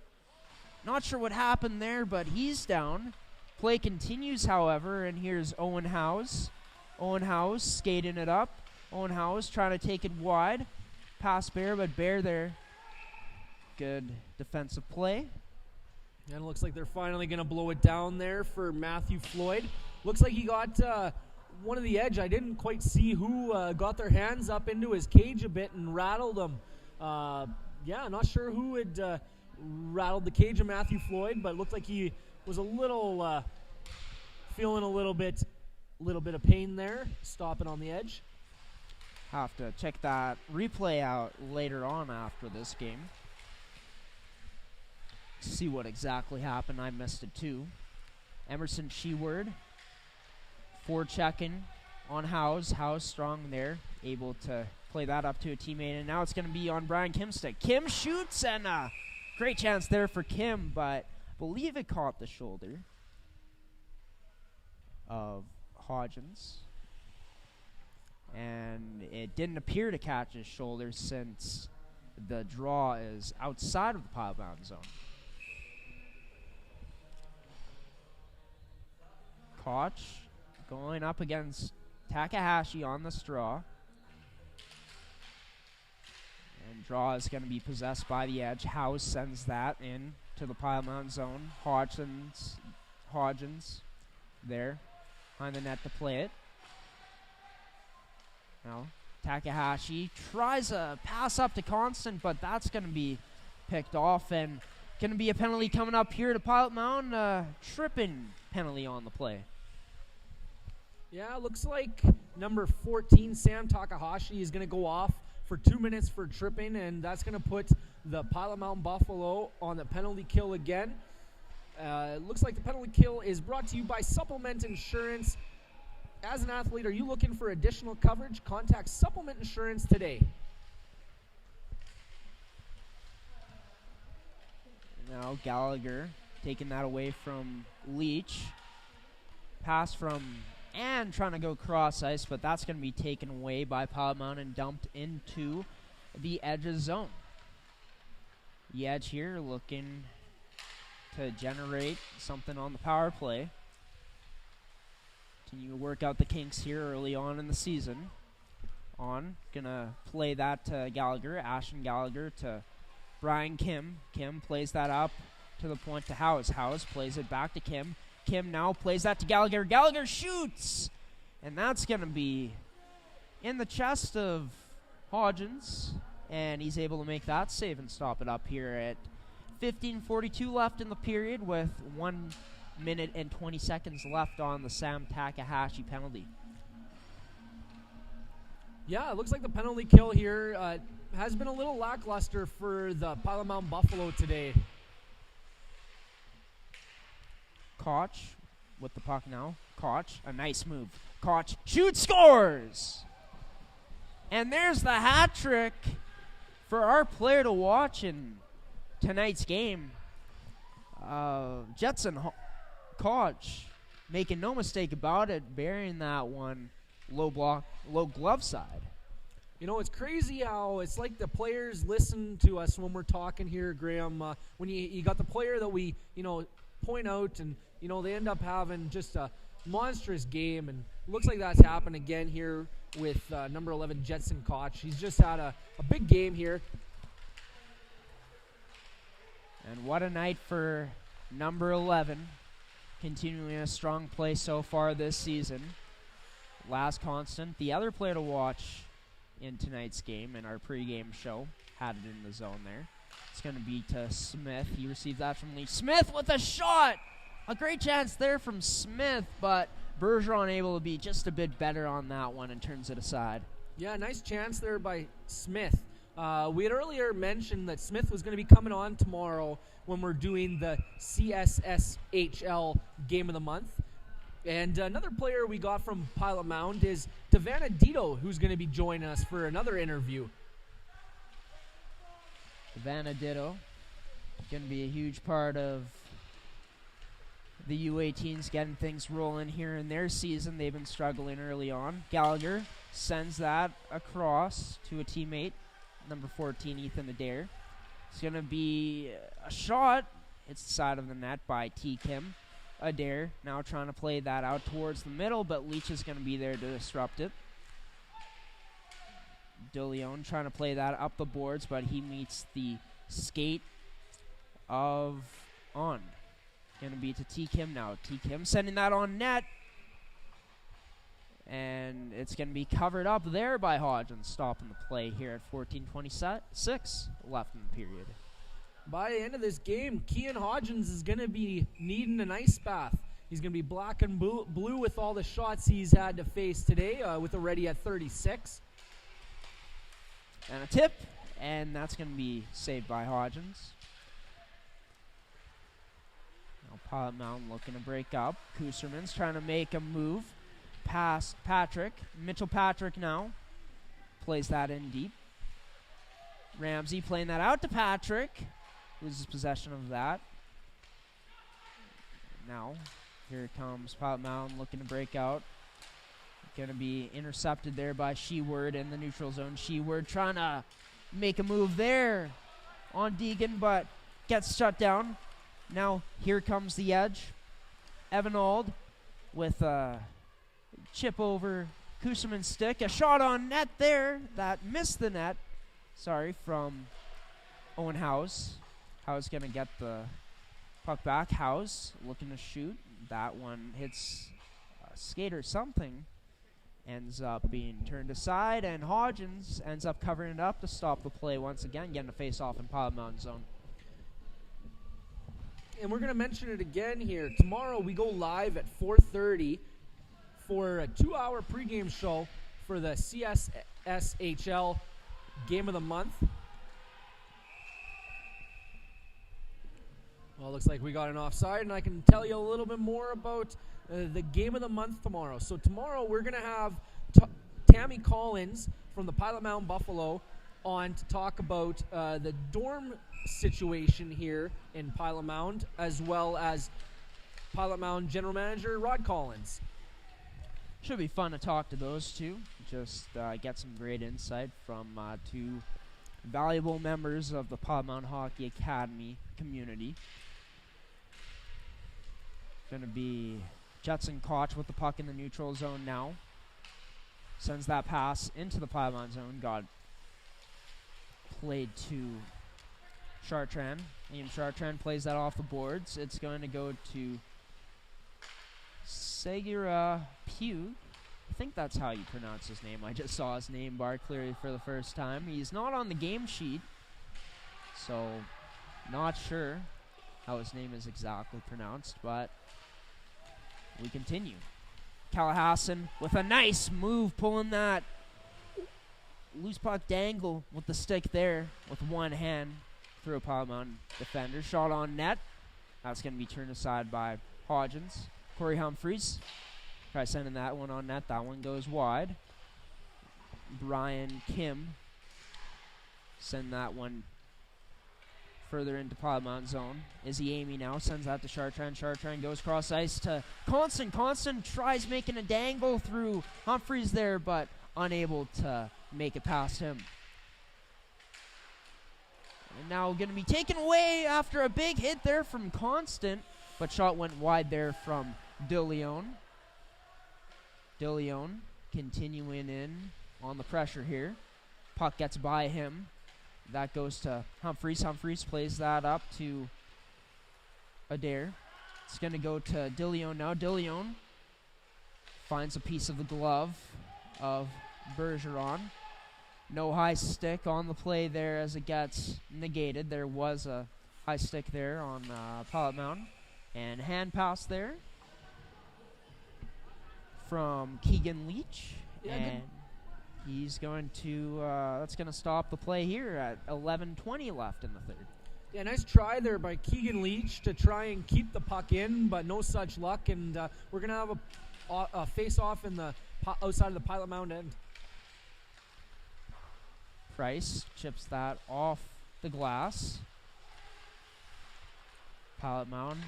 not sure what happened there, but he's down. Play continues, however, and here's Owen House. Owen House skating it up. Owen House trying to take it wide. Pass Bear, but Bear there. Good defensive play. And it looks like they're finally going to blow it down there for Matthew Floyd. Looks like he got one of the Edge. I didn't quite see who got their hands up into his cage a bit and rattled him. Not sure who had rattled the cage of Matthew Floyd, but it looked like he was a little feeling a little bit of pain there, stopping on the edge. Have to check that replay out later on after this game. See what exactly happened. I missed it too. Emerson Sheward forechecking on House. House strong there, able to play that up to a teammate, and now it's going to be on Brian Kim's stick. Kim shoots, and great chance there for Kim, but I believe it caught the shoulder of Hodgins. And it didn't appear to catch his shoulder since the draw is outside of the Pilot Mound zone. Koch going up against Takahashi on the straw. And draw is going to be possessed by the edge. House sends that in to the Pile Mound zone. Hodgins there behind the net to play it. Now Takahashi tries a pass up to Constant, but that's going to be picked off, and going to be a penalty coming up here to Pilot Mound. Tripping penalty on the play. Yeah, looks like number 14, Sam Takahashi, is going to go off for 2 minutes for tripping, and that's going to put the Pilot Mound Buffalo on the penalty kill again. Looks like the penalty kill is brought to you by Supplement Insurance. As an athlete, are you looking for additional coverage? Contact Supplement Insurance today. Now Gallagher taking that away from Leach. Pass from and trying to go cross ice, but that's going to be taken away by Pilot Mound and dumped into the Edge's zone. The Edge here looking to generate something on the power play. Continue to work out the kinks here early on in the season. Gonna play that to Gallagher. Ashton Gallagher to Brian Kim. Kim plays that up to the point to House. House plays it back to Kim. Kim now plays that to Gallagher. Gallagher shoots! And that's going to be in the chest of Hodgins. And he's able to make that save and stop it up here at 15:42 left in the period with 1 minute and 20 seconds left on the Sam Takahashi penalty. Yeah, it looks like the penalty kill here has been a little lackluster for the Pilot Mound Buffalo today. Koch with the puck now. Koch, a nice move. Koch shoots, scores! And there's the hat trick for our player to watch in tonight's game. Jetson Koch, making no mistake about it, burying that one low glove side. You know, it's crazy how it's like the players listen to us when we're talking here, Graham. When you got the player that we, point out, and, they end up having just a monstrous game. And it looks like that's happened again here with number 11, Jetson Koch. He's just had a big game here. And what a night for number 11. Continuing a strong play so far this season. Last Constant, the other player to watch in tonight's game in our pregame show, had it in the zone there. It's going to be to Smith. He received that from Lee. Smith with a shot! A great chance there from Smith, but Bergeron able to be just a bit better on that one and turns it aside. Yeah, nice chance there by Smith. We had earlier mentioned that Smith was going to be coming on tomorrow when we're doing the CSSHL Game of the Month. And another player we got from Pilot Mound is Devana Dito, who's going to be joining us for another interview. Devana Dito going to be a huge part of the U18s getting things rolling here in their season. They've been struggling early on. Gallagher sends that across to a teammate, number 14, Ethan Adair. It's going to be a shot. It's the side of the net by T. Kim. Adair now trying to play that out towards the middle, but Leach is going to be there to disrupt it. DeLeon trying to play that up the boards, but he meets the skate of On. Going to be to T. Kim now. T. Kim sending that on net. And it's going to be covered up there by Hodgins, stopping the play here at 14:26 left in the period. By the end of this game, Kean Hodgins is going to be needing an ice bath. He's going to be black and blue with all the shots he's had to face today, with already at 36. And a tip, and that's going to be saved by Hodgins. Now Pilot Mound looking to break up. Kuserman's trying to make a move past Patrick. Mitchell Patrick now plays that in deep. Ramsey playing that out to Patrick. Loses possession of that. Now, here comes Pilot Mound looking to break out. Going to be intercepted there by Sheward in the neutral zone. Sheward trying to make a move there on Deegan, but gets shut down. Now, here comes the edge. Evan Auld with a chip over Kuserman's stick. A shot on net there that missed the net. Sorry, from Owen House. House going to get the puck back. House looking to shoot. That one hits a skate or something. Ends up being turned aside, and Hodgins ends up covering it up to stop the play once again, getting a face-off in Pilot Mountain zone. And we're going to mention it again here. Tomorrow we go live at 4:30 for a 2-hour pregame show for the CSSHL Game of the Month. Well, it looks like we got an offside, and I can tell you a little bit more about the Game of the Month tomorrow. So tomorrow we're going to have Tammy Collins from the Pilot Mound Buffalo on to talk about the dorm situation here in Pilot Mound, as well as Pilot Mound General Manager Rod Collins. Should be fun to talk to those two. Just get some great insight from two valuable members of the Pilot Mound Hockey Academy community. Going to be Jetson Koch with the puck in the neutral zone now. Sends that pass into the Pilot Mound zone. Got played to Chartrand. Liam Chartrand plays that off the boards. It's going to go to Segura Pugh. I think that's how you pronounce his name. I just saw his name bar clearly for the first time. He's not on the game sheet, so not sure how his name is exactly pronounced, but we continue. Callahassan with a nice move, pulling that loose puck dangle with the stick there with one hand through a Pilot Mountain defender. Shot on net. That's going to be turned aside by Hodgins. Corey Humphreys try sending that one on net. That one goes wide. Brian Kim send that one further into Pilot Mountain zone. Izzy Amy now sends that to Chartrand. Chartrand goes cross ice to Constant. Constant tries making a dangle through Humphreys there, but unable to make it past him. And now going to be taken away after a big hit there from Constant, but shot went wide there from DeLeon. DeLeon continuing in on the pressure here. Puck gets by him. That goes to Humphreys. Humphreys plays that up to Adair. It's going to go to DeLeon now. DeLeon finds a piece of the glove of Bergeron. No high stick on the play there as it gets negated. There was a high stick there on Pilot Mountain. And hand pass there from Keegan Leach. Yeah, and he's going to, that's going to stop the play here at 11:20 left in the third. Yeah, nice try there by Keegan Leach to try and keep the puck in, but no such luck. And we're going to have a face-off in the outside of the Pilot Mound end. Price chips that off the glass. Pilot Mound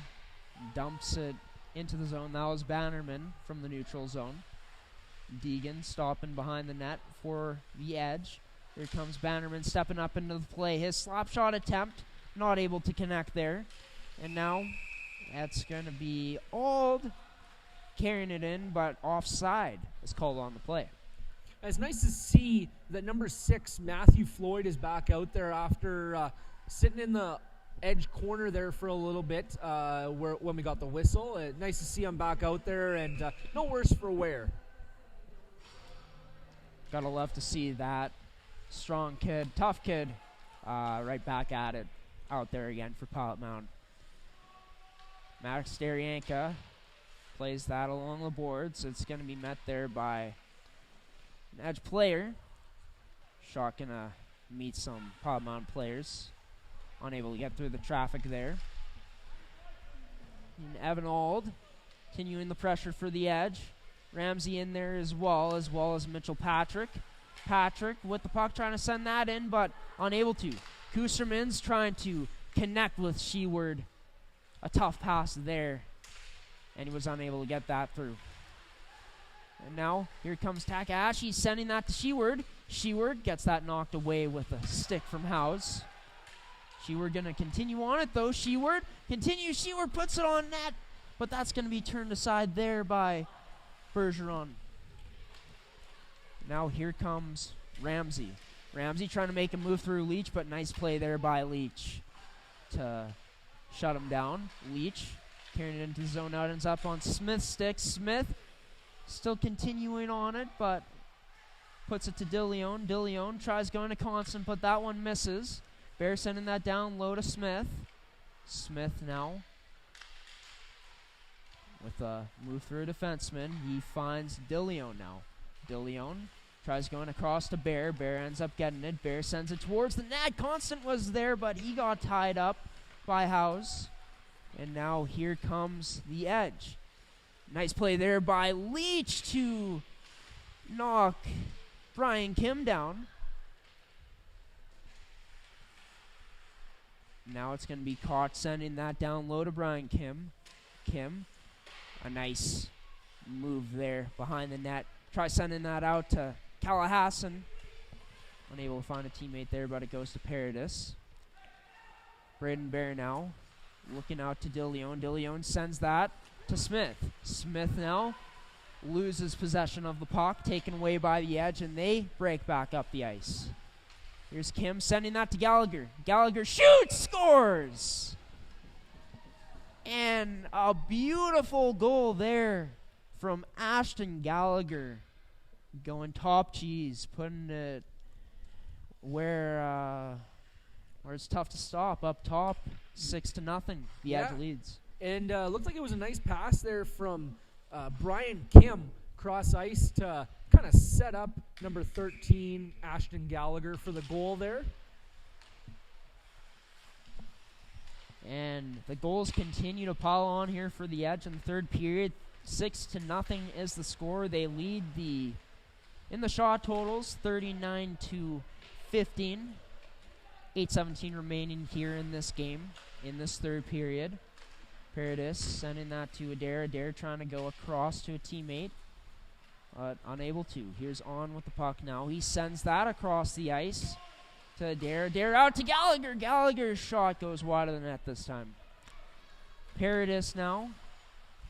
dumps it into the zone. That was Bannerman from the neutral zone. Deegan stopping behind the net for the edge. Here comes Bannerman stepping up into the play. His slap shot attempt, not able to connect there. And now that's going to be Auld carrying it in, but offside is called on the play. It's nice to see that number 6, Matthew Floyd, is back out there after sitting in the edge corner there for a little bit when we got the whistle. Nice to see him back out there, and no worse for wear. Gotta love to see that strong kid, tough kid, right back at it out there again for Pilot Mound. Max Derianka plays that along the boards. It's going to be met there by an edge player. Shot gonna meet some Pilot Mound players. Unable to get through the traffic there. And Evan Auld continuing the pressure for the edge. Ramsey in there as well as Mitchell Patrick. Patrick with the puck trying to send that in, but unable to. Kuserman's trying to connect with Sheward. A tough pass there, and he was unable to get that through. And now here comes Takahashi sending that to Sheward. Sheward gets that knocked away with a stick from Howes. Sheward going to continue on it, though. Sheward continues. Sheward puts it on net, but that's going to be turned aside there by Bergeron. Now here comes Ramsey. Ramsey trying to make a move through Leach, but nice play there by Leach to shut him down. Leach carrying it into zone out, ends up on Smith's stick. Smith still continuing on it, but puts it to DeLeon. DeLeon tries going to Constant, but that one misses. Bear sending that down low to Smith. Smith now with a move through a defenseman. He finds DeLeon now. DeLeon tries going across to Bear. Bear ends up getting it. Bear sends it towards the net. Constant was there, but he got tied up by House. And now here comes the Edge. Nice play there by Leach to knock Brian Kim down. Now it's going to be caught sending that down low to Brian Kim. Kim, a nice move there behind the net. Try sending that out to Callahassan. Unable to find a teammate there, but it goes to Paradis. Braden Bear now looking out to DeLeon. DeLeon sends that to Smith. Smith now loses possession of the puck, taken away by the Edge, and they break back up the ice. Here's Kim sending that to Gallagher. Gallagher shoots, scores! And a beautiful goal there from Ashton Gallagher. Going top cheese, putting it where it's tough to stop, up top, 6-0. The Edge leads. And looked like it was a nice pass there from Brian Kim cross ice to kind of set up number 13, Ashton Gallagher, for the goal there. And the goals continue to pile on here for the Edge in the third period. 6-0 is the score. They lead in the shot totals, 39-15. 8:17 remaining here in this game, in this third period. Paradis sending that to Adair. Adair trying to go across to a teammate, but unable to. Here's On with the puck now. He sends that across the ice to Adair. Adair out to Gallagher. Gallagher's shot goes wide of the net this time. Paradis now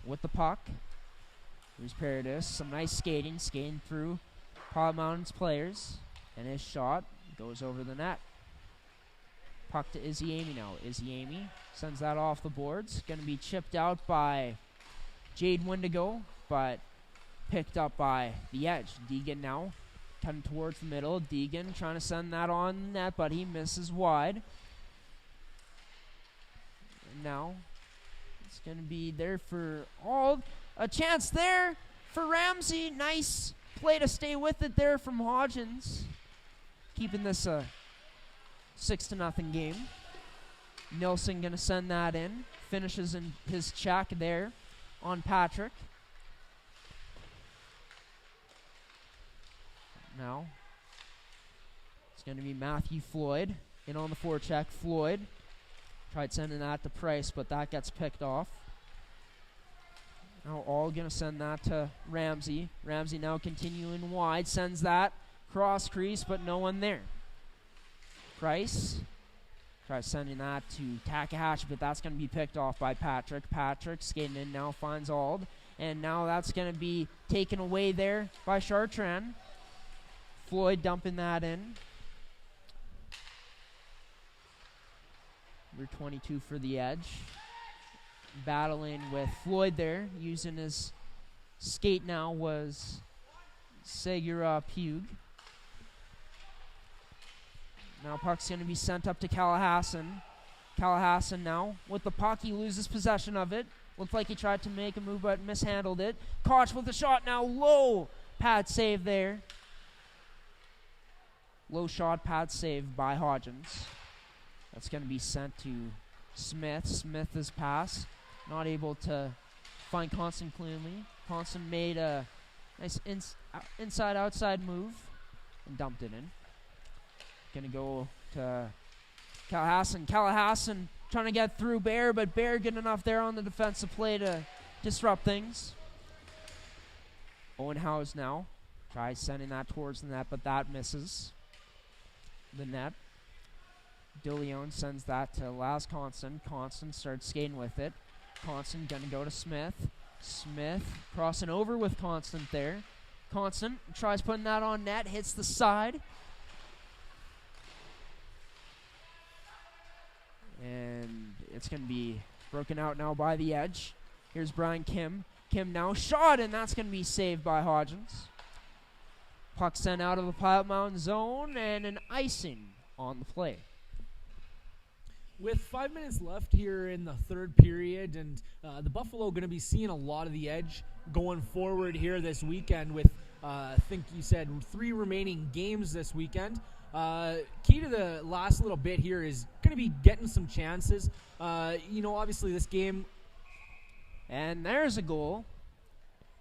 with the puck. Here's Paradis. Some nice skating through Paul Mountain's players, and his shot goes over the net. Puck to Izzy Amy now. Izzy Amy sends that off the boards. Going to be chipped out by Jade Wendigo, but picked up by the Edge. Deegan now coming towards the middle. Deegan trying to send that on net, but he misses wide. And now it's going to be there for all. A chance there for Ramsey. Nice play to stay with it there from Hodgins. Keeping this a 6-0 game. Nilsson going to send that in. Finishes in his check there on Patrick. Now it's going to be Matthew Floyd in on the forecheck. Floyd tried sending that to Price, but that gets picked off. Now all going to send that to Ramsey. Ramsey now continuing wide. Sends that cross crease, but no one there. Price tries sending that to Takahashi, but that's going to be picked off by Patrick. Patrick skating in now, finds Ald, and now that's going to be taken away there by Chartrand. Floyd dumping that in. Number 22 for the Edge. Battling with Floyd there, using his skate now was Segura Pugh. Now puck's going to be sent up to Callahassan. Callahassan now with the puck. He loses possession of it. Looked like he tried to make a move but mishandled it. Koch with the shot now. Low pad save there. Low shot pad save by Hodgins. That's going to be sent to Smith. Smith's pass. Not able to find Constant cleanly. Constant made a nice inside-outside move and dumped it in. Going to go to Callahassan. Callahassan trying to get through Bear, but Bear good enough there on the defensive play to disrupt things. Owen Howes now tries sending that towards the net, but that misses the net. DeLeon sends that to Laz Constant. Constant starts skating with it. Constant gonna go to Smith. Smith crossing over with Constant there. Constant tries putting that on net, hits the side. And it's going to be broken out now by the edge. Here's Brian Kim. Kim now shot, and that's going to be saved by Hodgins. Puck sent out of the Pilot Mound zone, and an icing on the play. With 5 minutes left here in the third period, and the Buffalo going to be seeing a lot of the edge going forward here this weekend with, I think you said, 3 remaining games this weekend. Key to the last little bit here is going to be getting some chances. Obviously this game. And there's a goal.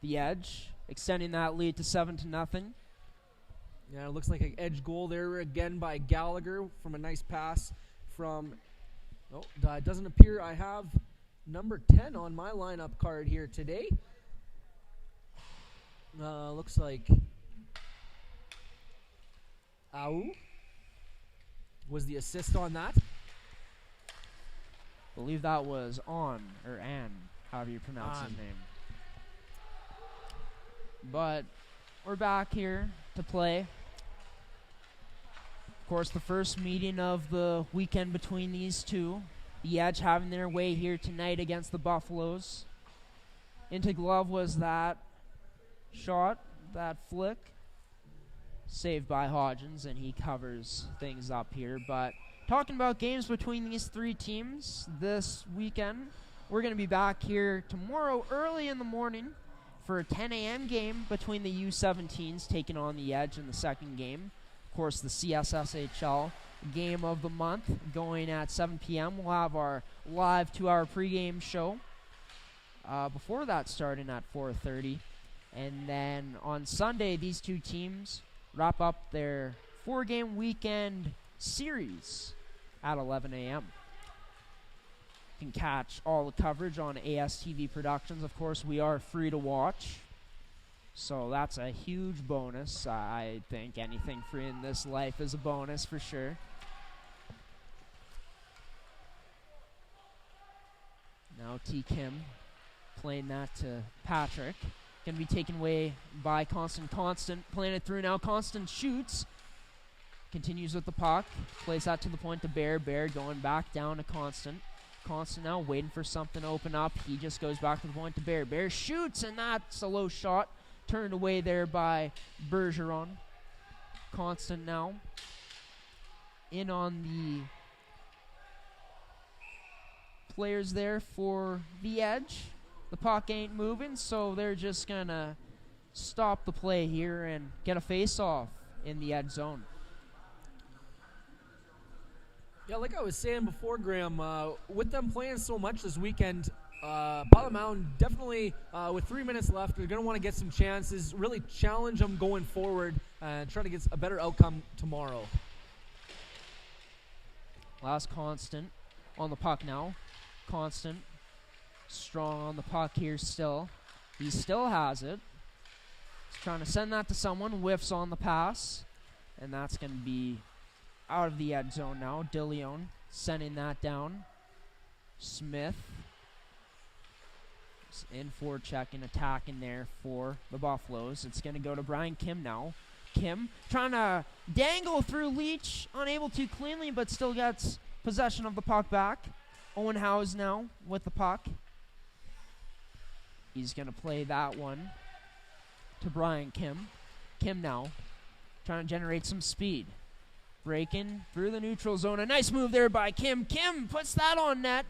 The edge extending that lead to 7-0. Yeah, it looks like an edge goal there again by Gallagher from a nice pass from. Oh, it doesn't appear I have number 10 on my lineup card here today. Looks like Au was the assist on that. Believe that was On, or An, however you pronounce his name. But we're back here to play. Of course, the first meeting of the weekend between these two. The Edge having their way here tonight against the Buffaloes. Into glove was that shot, that flick. Saved by Hodgins, and he covers things up here. But talking about games between these 3 teams this weekend, we're going to be back here tomorrow early in the morning for a 10 a.m. game between the U17s taking on the Edge in the second game. Of course, the CSSHL game of the month going at 7 p.m. We'll have our live 2-hour pregame show. Before that starting at 4:30. And then on Sunday, these 2 teams wrap up their 4-game weekend series at 11 a.m. You can catch all the coverage on ASTV Productions. Of course, we are free to watch. So that's a huge bonus. I think anything free in this life is a bonus for sure. Now T. Kim playing that to Patrick. Going to be taken away by Constant. Constant playing it through now. Constant shoots. Continues with the puck. Plays that to the point to Bear. Bear going back down to Constant. Constant now waiting for something to open up. He just goes back to the point to Bear. Bear shoots, and that's a low shot. Turned away there by Bergeron. Constant now in on the players there for the Edge. The puck ain't moving, so they're just going to stop the play here and get a face-off in the Edge zone. Yeah, like I was saying before, Graham, with them playing so much this weekend, Pilot Mound definitely, with 3 minutes left, they're going to want to get some chances, really challenge them going forward, and try to get a better outcome tomorrow. Last Constant on the puck now. Constant strong on the puck here still. He still has it. He's trying to send that to someone. Whiffs on the pass. And that's going to be out of the Edge zone now. DeLeon sending that down. Smith is in for check and attacking there for the Buffaloes. It's going to go to Brian Kim now. Kim trying to dangle through Leach. Unable to cleanly, but still gets possession of the puck back. Owen Howes now with the puck. He's going to play that one to Brian Kim. Kim now trying to generate some speed. Breaking through the neutral zone. A nice move there by Kim. Kim puts that on net.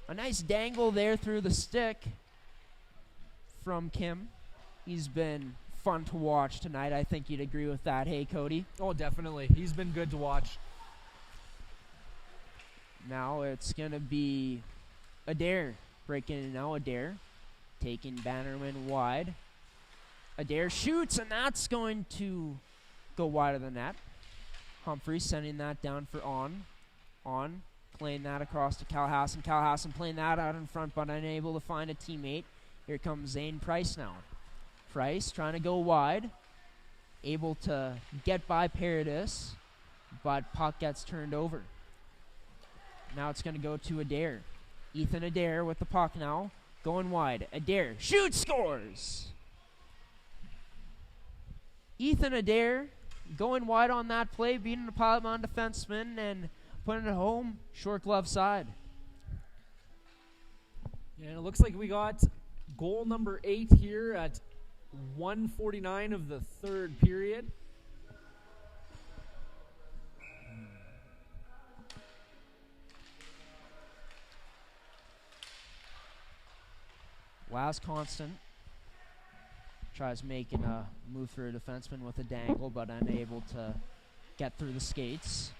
A nice dangle there through the stick from Kim. He's been fun to watch tonight. I think you'd agree with that. Hey, Cody? Oh, definitely. He's been good to watch. Now it's going to be Adair breaking in now. Adair taking Bannerman wide. Adair shoots, and that's going to go wide of the net. Humphrey sending that down for On. On playing that across to Calhassan. Calhassan playing that out in front, but unable to find a teammate. Here comes Zane Price now. Price trying to go wide. Able to get by Paradis, but puck gets turned over. Now it's going to go to Adair. Ethan Adair with the puck now. Going wide. Adair shoots, scores! Ethan Adair going wide on that play, beating the Pilot Mound defenseman and putting it home, short glove side. And it looks like we got goal number 8 here at 1:49 of the third period. Last Constant tries making a move for a defenseman with a dangle, but unable to get through the skates.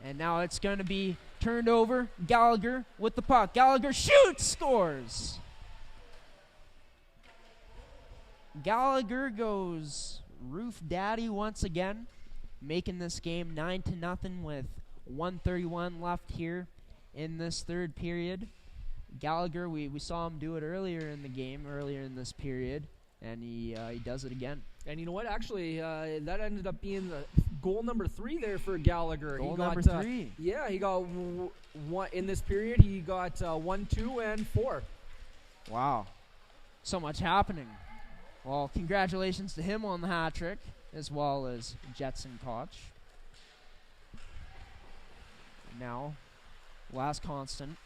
And now it's going to be turned over. Gallagher with the puck. Gallagher shoots, scores! Gallagher goes roof daddy once again, making this game 9-0 with 1:31 left here in this third period. Gallagher, we saw him do it earlier in the game, earlier in this period, and he does it again. And you know what? Actually, that ended up being the goal number 3 there for Gallagher. Goal he got, number 3. Yeah, he got one in this period. He got 1, 2, and 4. Wow, so much happening. Well, congratulations to him on the hat trick, as well as Jetson Koch. Now, Last Constant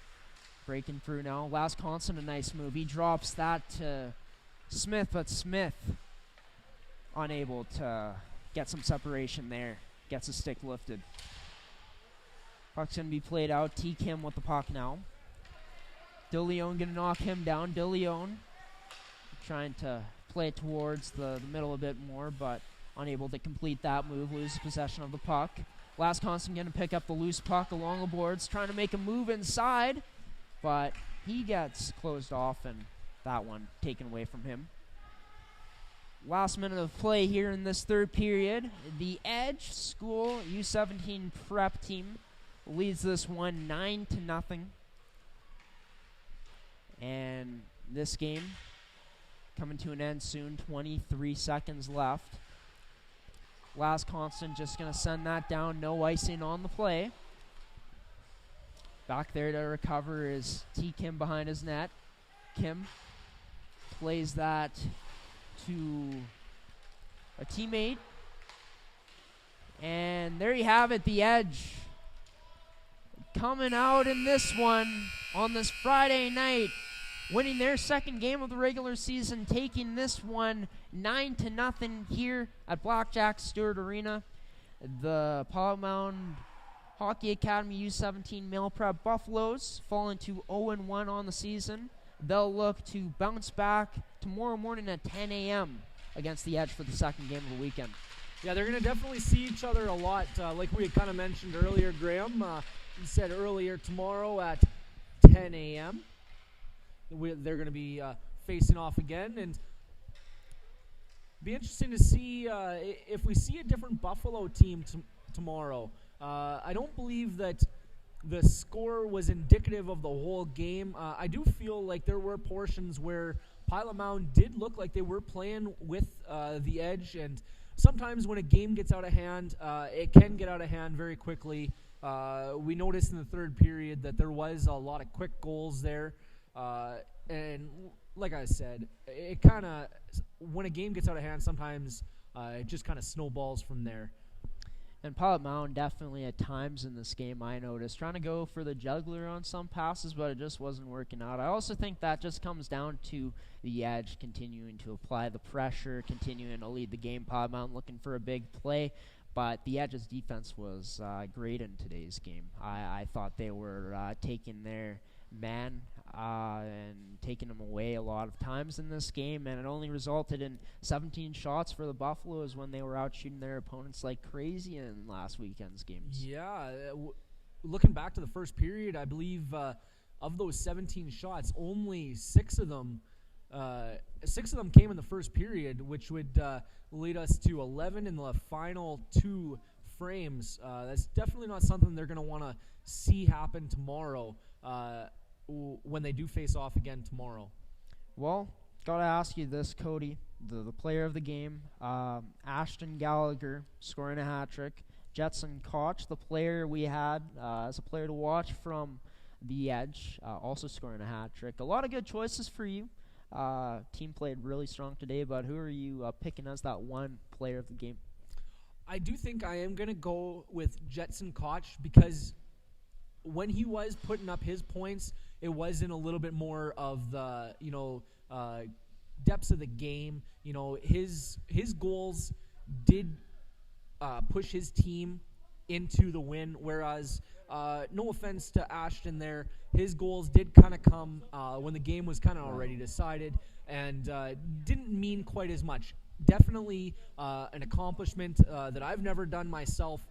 breaking through now. Last Constant, a nice move. He drops that to Smith, but Smith unable to get some separation there. Gets his stick lifted. Puck's going to be played out. T. Kim with the puck now. DeLeon going to knock him down. DeLeon trying to play it towards the middle a bit more, but unable to complete that move. Loses possession of the puck. Last Constant going to pick up the loose puck along the boards, trying to make a move inside, but he gets closed off, and that one taken away from him. Last minute of play here in this third period. The Edge School U17 prep team leads this one 9-0. And this game coming to an end soon. 23 seconds left. Last Constant just going to send that down. No icing on the play. Back there to recover is T. Kim behind his net. Kim plays that to a teammate. And there you have it, the Edge coming out in this one on this Friday night, winning their second game of the regular season, taking this one 9-0 here at Blackjack Stewart Arena. The Pilot Mound Hockey Academy U17 Male Prep Buffaloes falling to 0-1 on the season. They'll look to bounce back tomorrow morning at 10 a.m. against the Edge for the second game of the weekend. Yeah, they're going to definitely see each other a lot. Like we had kind of mentioned earlier, Graham, you said earlier tomorrow at 10 a.m. They're going to be facing off again. And be interesting to see if we see a different Buffalo team tomorrow. I don't believe that the score was indicative of the whole game. I do feel like there were portions where Pilot Mound did look like they were playing with the Edge, and sometimes when a game gets out of hand, it can get out of hand very quickly. We noticed in the third period that there was a lot of quick goals there, and like I said, it kind of, when a game gets out of hand, sometimes it just kind of snowballs from there. And Pilot Mound definitely at times in this game, I noticed, trying to go for the juggler on some passes, but it just wasn't working out. I also think that just comes down to the Edge continuing to apply the pressure, continuing to lead the game. Pilot Mound looking for a big play, but the Edge's defense was great in today's game. I thought they were taking their man and taking them away a lot of times in this game, and it only resulted in 17 shots for the Buffaloes when they were out shooting their opponents like crazy in last weekend's games. Yeah, looking back to the first period, I believe of those 17 shots, only 6 of them came in the first period, which would lead us to 11 in the final 2 frames. That's definitely not something they're going to want to see happen tomorrow. When they do face off again tomorrow. Well, gotta ask you this, Cody, the player of the game, Ashton Gallagher scoring a hat trick, Jetson Koch, the player we had as a player to watch from the Edge, also scoring a hat trick. A lot of good choices for you. Team played really strong today, but who are you picking as that one player of the game? I do think I am going to go with Jetson Koch because when he was putting up his points, it was in a little bit more of the, depths of the game. His goals did push his team into the win, whereas no offense to Ashton there, his goals did kind of come when the game was kind of already decided and didn't mean quite as much. Definitely an accomplishment that I've never done myself,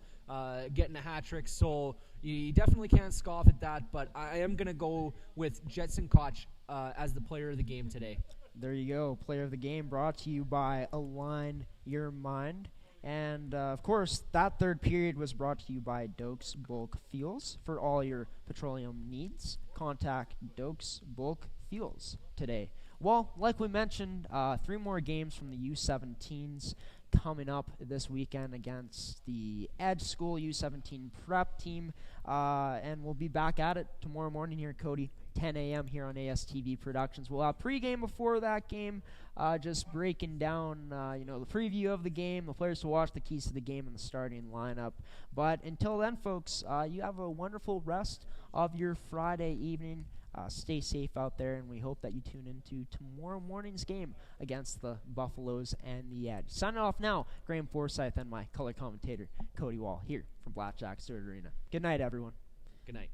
getting a hat trick, so you definitely can't scoff at that, but I am going to go with Jetson Koch as the player of the game today. There you go, player of the game brought to you by Align Your Mind. And, of course, that third period was brought to you by Dokes Bulk Fuels. For all your petroleum needs, contact Dokes Bulk Fuels today. Well, like we mentioned, 3 more games from the U17s coming up this weekend against the Edge School U17 prep team. And we'll be back at it tomorrow morning here, Cody, 10 a.m. here on ASTV Productions. We'll have pregame before that game, just breaking down, the preview of the game, the players to watch, the keys to the game, and the starting lineup. But until then, folks, you have a wonderful rest of your Friday evening. Stay safe out there, and we hope that you tune into tomorrow morning's game against the Buffaloes and the Edge. Signing off now, Graham Forsyth and my color commentator, Cody Wall, here from Blackjack Stewart Arena. Good night, everyone. Good night.